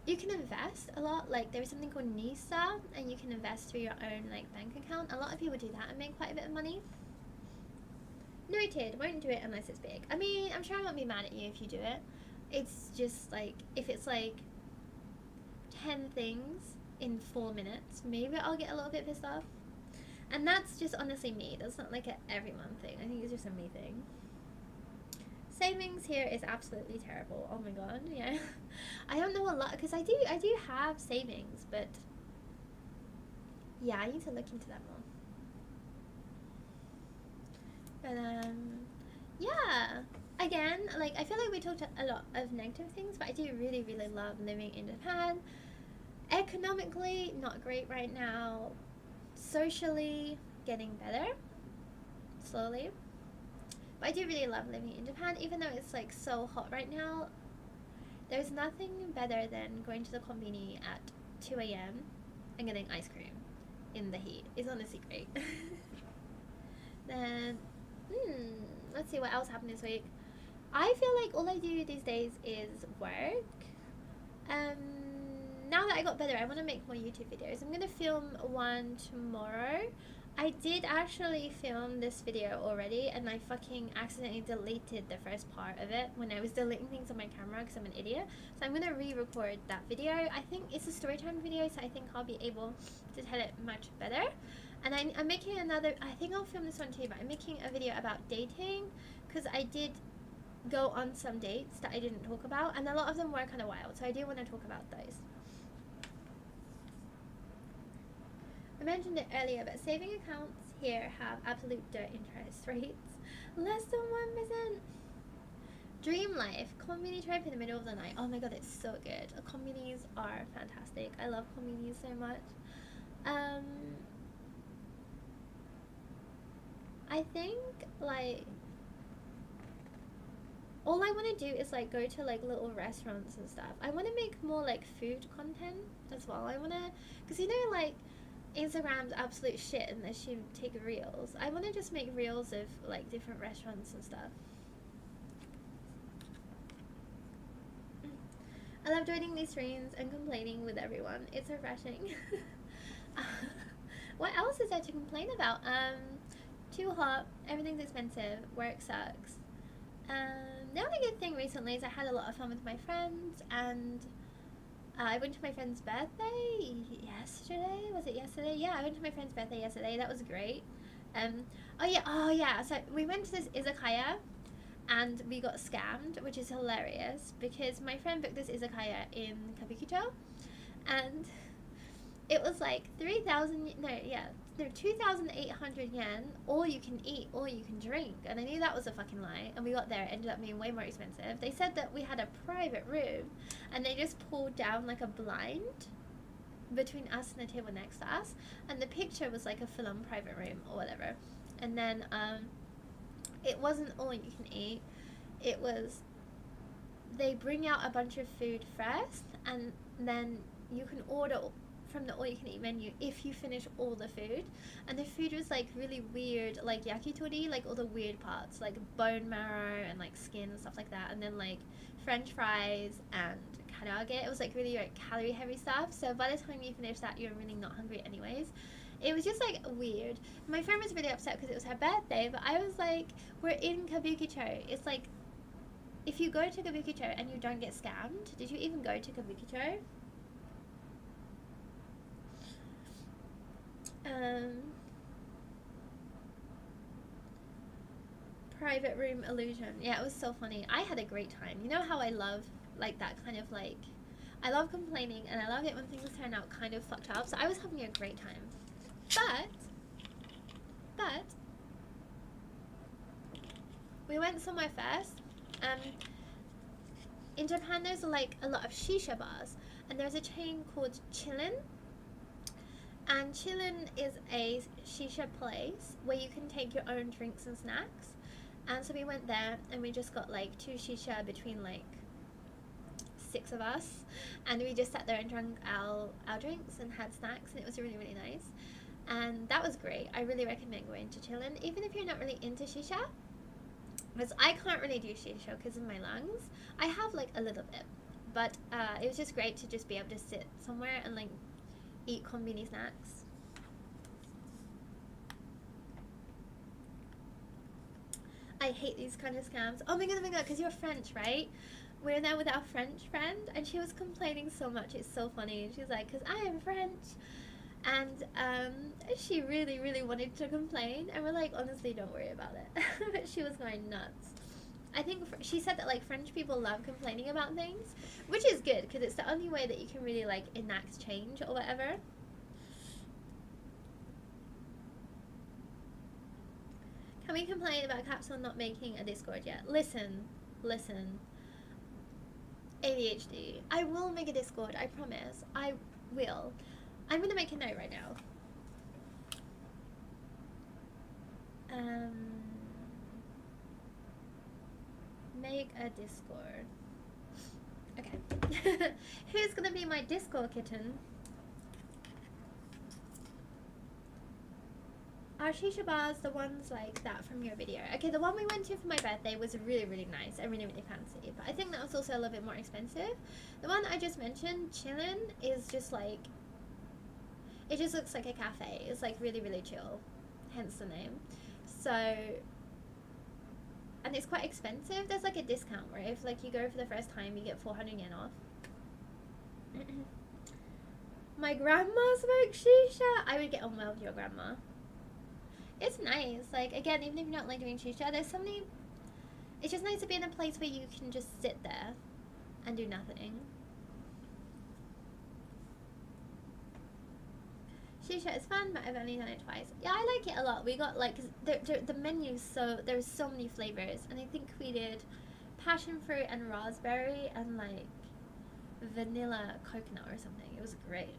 S1: you can invest a lot. Like, there is something called NISA, and you can invest through your own like bank account. A lot of people do that and make quite a bit of money. Noted, won't do it unless it's big. I mean, I'm sure I won't be mad at you if you do it. It's just like, if it's like 10 things in 4 minutes, maybe I'll get a little bit pissed off. And that's just honestly me. That's not like a everyone thing. I think it's just a me thing. Savings here is absolutely terrible. Oh my god, yeah. I don't know a lot because I do have savings, but yeah, I need to look into that more. But yeah. Again, like I feel like we talked a lot of negative things, but I do really love living in Japan. Economically, not great right now. Socially, getting better slowly. But I do really love living in Japan, even though it's like so hot right now. There's nothing better than going to the konbini at 2 a.m. and getting ice cream in the heat. It's honestly great. Then, let's see what else happened this week. I feel like all I do these days is work. Now that I got better, I want to make more YouTube videos. I'm going to film one tomorrow. I did actually film this video already, and I fucking accidentally deleted the first part of it when I was deleting things on my camera because I'm an idiot. So I'm going to re-record that video. I think it's a story time video, so I think I'll be able to tell it much better. And I'm making another, I think I'll film this one too, but I'm making a video about dating because I did go on some dates that I didn't talk about, and a lot of them were kind of wild, so I do want to talk about those. I mentioned it earlier, but saving accounts here have absolute dirt interest rates. Less than 1%. Dream life. Konbini trip in the middle of the night. Oh my god, it's so good. Konbinis are fantastic. I love konbinis so much. I think, like, all I want to do is, like, go to, like, little restaurants and stuff. I want to make more, like, food content as well. I want to, because, you know, like, Instagram's absolute shit unless you take reels. I want to just make reels of, like, different restaurants and stuff. I love joining these streams and complaining with everyone. It's refreshing. What else is there to complain about? Too hot, everything's expensive, work sucks. The only good thing recently is I had a lot of fun with my friends, and I went to my friend's birthday yesterday. Was it yesterday? Yeah, I went to my friend's birthday yesterday. That was great. Oh yeah. So we went to this izakaya, and we got scammed, which is hilarious because my friend booked this izakaya in Kabukicho, and it was like 2,800 yen, all you can eat, all you can drink. And I knew that was a fucking lie. And we got there, it ended up being way more expensive. They said that we had a private room, and they just pulled down like a blind between us and the table next to us. And the picture was like a full-on private room or whatever. And then it wasn't all you can eat. It was, they bring out a bunch of food first, and then you can order from the all-you-can-eat menu if you finish all the food. And the food was like really weird, like yakitori, like all the weird parts, like bone marrow and like skin and stuff like that, and then like french fries and karaage. It was like really like calorie heavy stuff, so by the time you finish that you're really not hungry anyways. It was just like weird. My friend was really upset because it was her birthday, but I was like, we're in Kabukicho. It's like, if you go to Kabukicho and you don't get scammed, did you even go to Kabukicho? Private room illusion. Yeah, it was so funny. I had a great time. You know how I love like that kind of like, I love complaining and I love it when things turn out kind of fucked up. So I was having a great time. But we went somewhere first. In Japan there's like a lot of shisha bars, and there's a chain called Chillin. And Chillin is a shisha place where you can take your own drinks and snacks. And so we went there and we just got like 2 shisha between like 6 of us, and we just sat there and drank our drinks and had snacks, and it was really nice. And that was great. I really recommend going to Chillin, even if you're not really into shisha, because I can't really do shisha because of my lungs. I have like a little bit, but it was just great to just be able to sit somewhere and like eat konbini snacks. I hate these kind of scams. Oh my god, because you're French, right? we're there with our French friend, and she was complaining so much. It's so funny. She's like, because I am French. And she really, really wanted to complain. And we're like, honestly, don't worry about it. But she was going nuts. I think she said that, like, French people love complaining about things, which is good, because it's the only way that you can really, like, enact change or whatever. Can we complain about Capsule not making a Discord yet? Listen. ADHD. I will make a Discord, I promise. I will. I'm gonna make a note right now. Make a Discord. Okay. Who's gonna be my Discord kitten? Are shisha bars the ones like that from your video? Okay, the one we went to for my birthday was really, really nice and really, really fancy. But I think that was also a little bit more expensive. The one I just mentioned, Chillin', is just like... It just looks like a cafe. It's like really, really chill. Hence the name. So... And it's quite expensive. There's like a discount where if like you go for the first time, you get 400 yen off. My grandma smokes shisha. I would get on well with your grandma. It's nice. Like, again, even if you're not like doing shisha, there's so many... It's just nice to be in a place where you can just sit there and do nothing. Shisha is fun, but I've only done it twice. Yeah, I like it a lot. We got like... The menu's so... There's so many flavors. And I think we did passion fruit and raspberry and like vanilla coconut or something. It was great.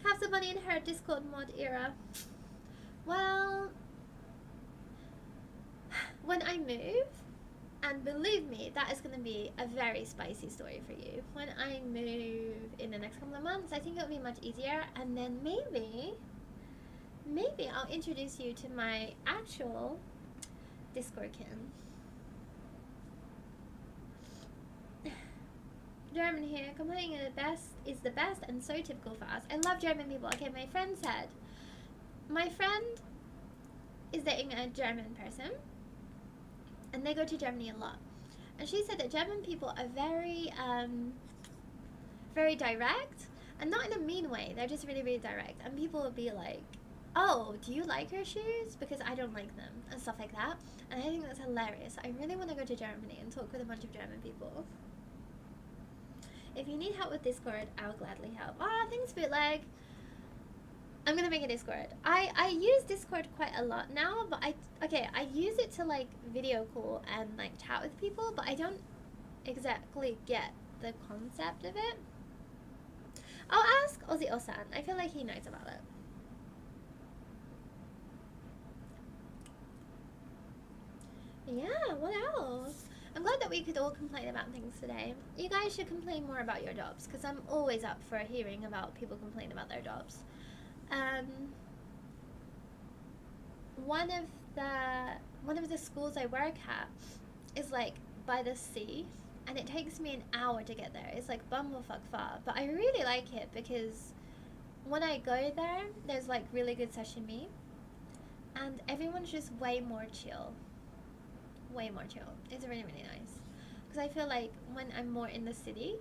S1: Have somebody in her Discord mod era. Well, when I move, and believe me, that is going to be a very spicy story for you. When I move in the next couple of months, I think it'll be much easier, and then maybe I'll introduce you to my actual Discord kin. German here, complaining is the best and so typical for us. I love German people. Okay, my friend said, my friend is dating a German person, and they go to Germany a lot. And she said that German people are very, very direct, and not in a mean way. They're just really, really direct. And people will be like, oh, do you like your shoes? Because I don't like them, and stuff like that. And I think that's hilarious. I really want to go to Germany and talk with a bunch of German people. If you need help with Discord, I'll gladly help. Ah, thanks, Bootleg. I'm gonna make a Discord. I use Discord quite a lot now, but I use it to like video call and like chat with people, but I don't exactly get the concept of it. I'll ask Ozzy Osan. I feel like he knows about it. Yeah, what else? I'm glad that we could all complain about things today. You guys should complain more about your jobs, because I'm always up for hearing about people complain about their jobs. One of the schools I work at is like by the sea, and it takes me an hour to get there. It's like bumblefuck far, but I really like it because when I go there, there's like really good sashimi, and everyone's just way more chill. Way more chill. It's really, really nice. Because I feel like when I'm more in the city,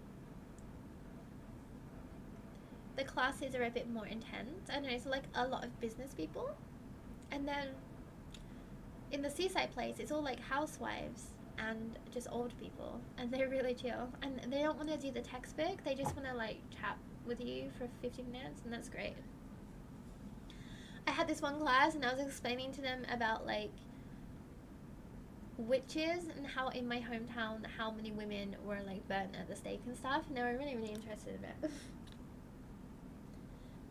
S1: the classes are a bit more intense. I don't know, it's like a lot of business people. And then in the seaside place, it's all like housewives and just old people. And they're really chill. And they don't want to do the textbook. They just want to like chat with you for 15 minutes, and that's great. I had this one class and I was explaining to them about like witches and how in my hometown how many women were like burnt at the stake and stuff, and they were really, really interested in it.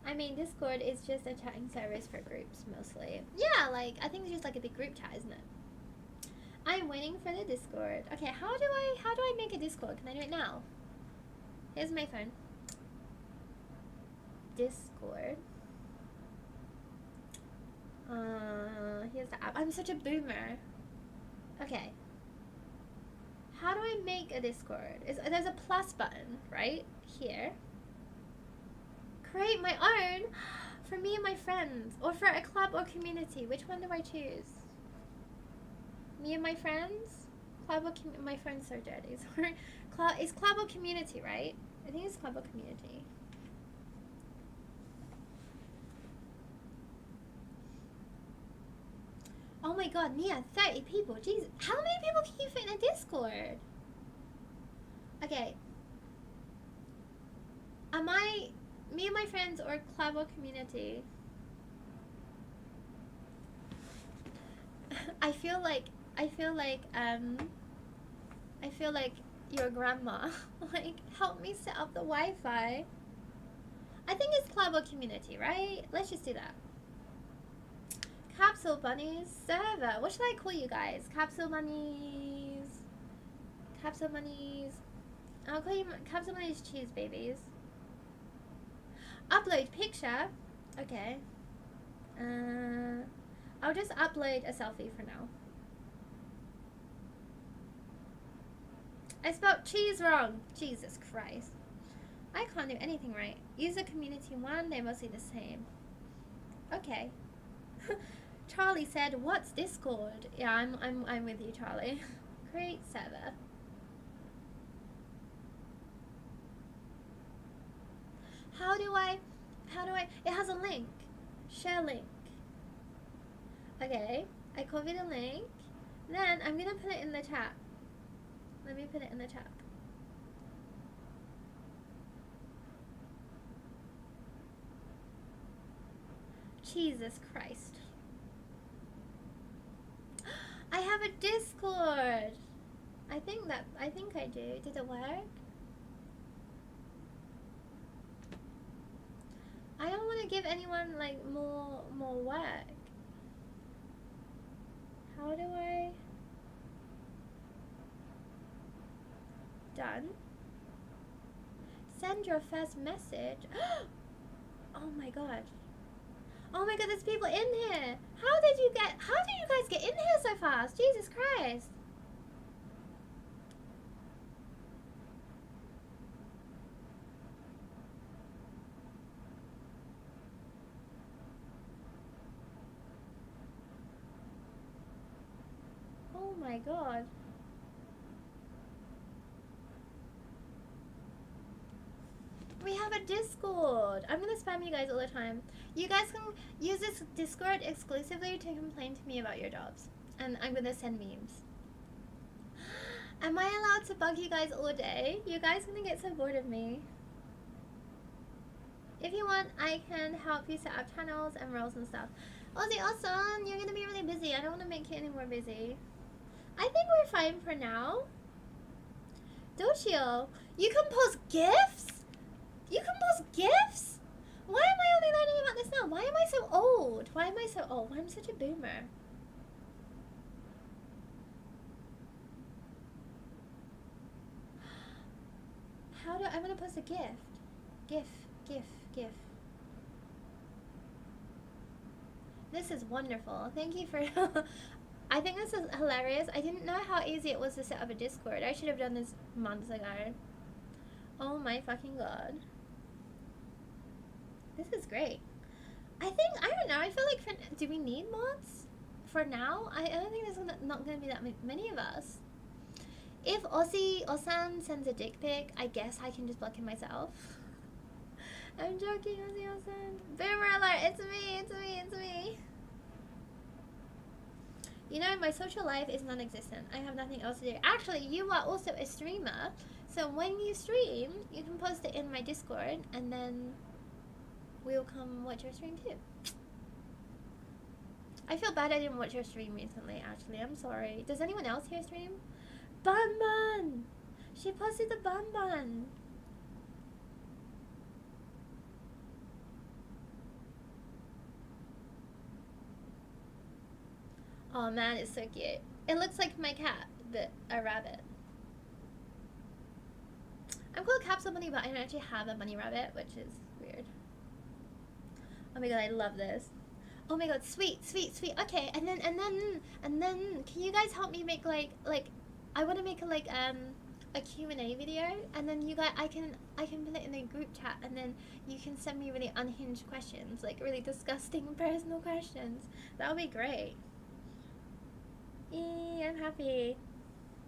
S1: I mean, Discord is just a chatting service for groups mostly. Yeah, like I think it's just like a big group chat, isn't it? I'm waiting for the Discord. Okay, how do I make a Discord? Can I do it now? Here's my phone. Discord. Here's the app. I'm such a boomer. Okay. How do I make a Discord? There's a plus button right here. Create my own for me and my friends, or for a club or community. Which one do I choose? Me and my friends? My phone's so dirty. Sorry. It's Clubber Community, right? I think it's Clubber Community. Oh my god, Mia, 30 people. Jesus. How many people can you fit in a Discord? Okay. Am I me and my friends or Clubber Community? I feel like your grandma. Like, help me set up the Wi-Fi. I think it's Clubber Community, right? Let's just do that. Capsule Bunnies server. What should I call you guys? Capsule Bunnies. Capsule Bunnies. I'll call you Capsule Bunnies Cheese Babies. Upload picture. Okay. I'll just upload a selfie for now. I spelled cheese wrong. Jesus Christ. I can't do anything right. User community 1, they're mostly the same. Okay. Charlie said, "What's Discord?" Yeah, I'm with you, Charlie. Create server. How do I it has a link. Share link. Okay, I copied the link. Then I'm gonna put it in the chat. Let me put it in the chat. Jesus Christ. I have a Discord. I think I do. Did it work? I don't want to give anyone like more work. How do I? Done. Send your first message. Oh my god. Oh my god, there's people in here. How did you guys get in here so fast? Jesus Christ. Oh my god. We have a Discord. I'm gonna spam you guys all the time. You guys can use this Discord exclusively to complain to me about your jobs. And I'm gonna send memes. Am I allowed to bug you guys all day? You guys gonna get so bored of me. If you want, I can help you set up channels and roles and stuff. Ozzy, awesome! You're gonna be really busy. I don't want to make you any more busy. I think we're fine for now. Doshio, you can post GIFs? You can post GIFs? Why am I only learning about this now? Why am I so old? Why am I so old? Why am I such a boomer? I'm gonna post a gift. GIF. This is wonderful. Thank you for... I think this is hilarious. I didn't know how easy it was to set up a Discord. I should have done this months ago. Oh my fucking god. This is great. I don't know, I feel like, do we need mods? For now? I don't think there's not going to be that many of us. If Osan sends a dick pic, I guess I can just block him myself. I'm joking, Osan. Boomer alert, it's me. You know, my social life is non-existent. I have nothing else to do. Actually, you are also a streamer. So when you stream, you can post it in my Discord, and then we'll come watch your stream too. I feel bad I didn't watch your stream recently, actually. I'm sorry. Does anyone else here stream? Bun Bun! She posted the Bun Bun. Oh man, it's so cute. It looks like my cat, but a rabbit. I'm called Capsule Bunny, but I don't actually have a bunny rabbit, which is weird. Oh my god, I love this. Oh my god, sweet. Okay, and then can you guys help me make like I want to make a Q&A video, and then you guys I can put it in a group chat, and then you can send me really unhinged questions, like really disgusting personal questions. That would be great. I'm happy.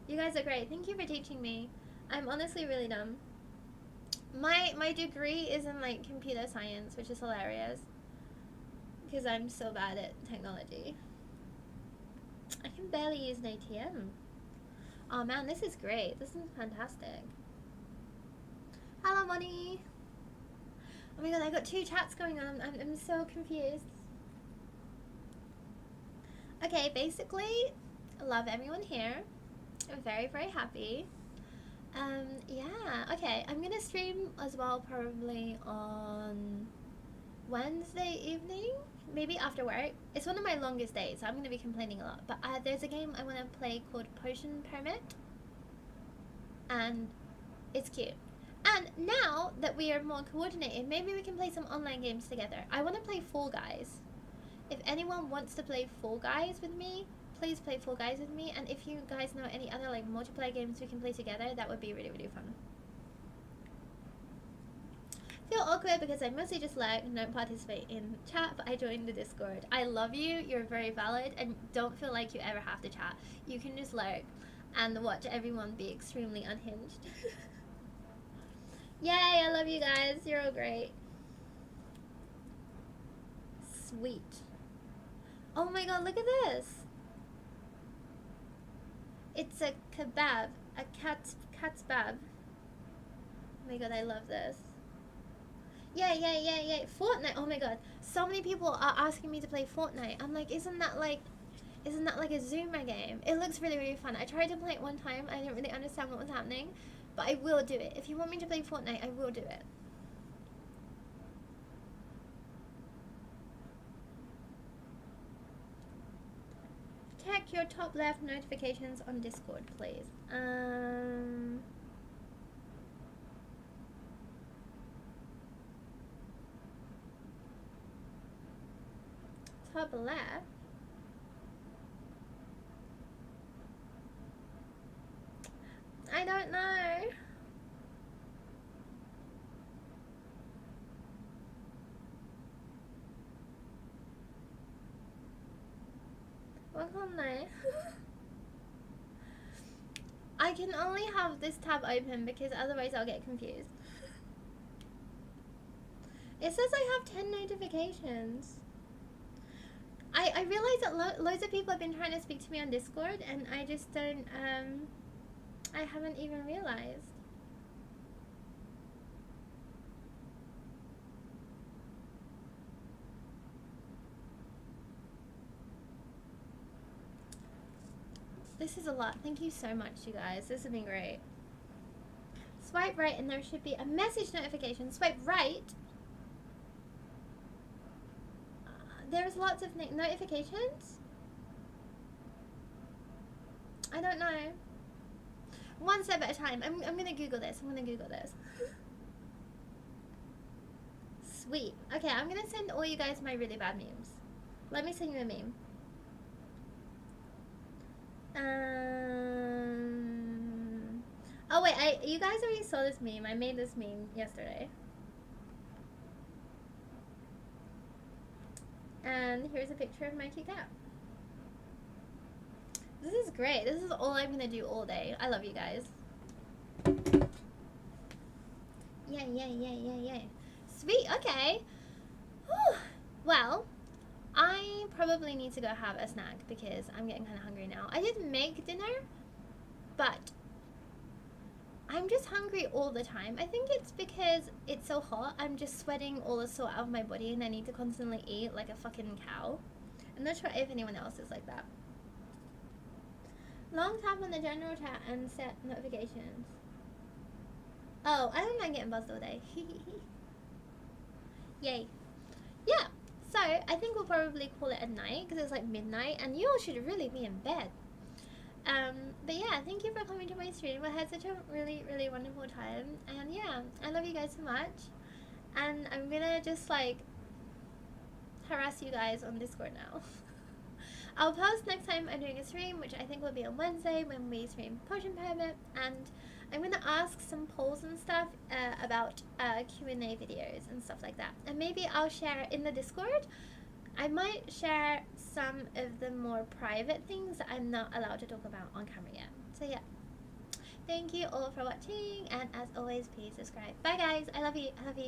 S1: You guys are great. Thank you for teaching me. I'm honestly really dumb. My degree is in like computer science, which is hilarious. Because I'm so bad at technology. I can barely use an ATM. Oh man, this is great. This is fantastic. Hello, Money. Oh my god, I got 2 chats going on. I'm so confused. Okay, basically, I love everyone here. I'm very, very happy. Yeah, okay, I'm gonna stream as well probably on Wednesday evening, maybe after work. It's one of my longest days, so I'm gonna be complaining a lot. But there's a game I want to play called Potion Permit, and it's cute. And now that we are more coordinated, maybe we can play some online games together. I want to play Fall Guys. If anyone wants to play Fall Guys with me, please play Fall Guys with me. And if you guys know any other like multiplayer games we can play together, that would be really, really fun. Feel awkward because I mostly just lurk and don't participate in chat, but I joined the Discord. I love you, you're very valid, and don't feel like you ever have to chat. You can just lurk and watch everyone be extremely unhinged. Yay, I love you guys, you're all great. Sweet. Oh my god, look at this. It's a kebab, a cat's bab. Oh my god, I love this. Yay. Fortnite, oh my god. So many people are asking me to play Fortnite. I'm like, isn't that like a Zoomer game? It looks really, really fun. I tried to play it one time. I didn't really understand what was happening. But I will do it. If you want me to play Fortnite, I will do it. Check your top left notifications on Discord, please. Top left? I don't know. What on there? I can only have this tab open because otherwise I'll get confused. It says I have 10 notifications. I realize that loads of people have been trying to speak to me on Discord and I just don't, I haven't even realized. This is a lot. Thank you so much, you guys. This has been great. Swipe right and there should be a message notification. Swipe right. There's lots of notifications. I don't know. One step at a time. I'm gonna Google this. Sweet. Okay, I'm gonna send all you guys my really bad memes. Let me send you a meme. Oh wait, you guys already saw this meme. I made this meme yesterday. And here's a picture of my cute cat. This is great. This is all I'm gonna do all day. I love you guys. Yay. Sweet, okay. Whew. Well, I probably need to go have a snack because I'm getting kind of hungry now. I did make dinner, but I'm just hungry all the time. I think it's because it's so hot. I'm just sweating all the salt out of my body and I need to constantly eat like a fucking cow. I'm not sure if anyone else is like that. Long tap on the general chat and set notifications. Oh, I don't mind getting buzzed all day. Yay. Yeah, so I think we'll probably call it a night because it's like midnight and you all should really be in bed. But yeah, thank you for coming to my stream. I had such a really, really wonderful time. And yeah, I love you guys so much. And I'm gonna just like harass you guys on Discord now. I'll post next time I'm doing a stream, which I think will be on Wednesday when we stream Potion Permit. And I'm gonna ask some polls and stuff about Q&A videos and stuff like that. And maybe I'll share in the Discord. I might share some of the more private things that I'm not allowed to talk about on camera yet. So yeah, thank you all for watching, and as always, please subscribe. Bye guys, I love you.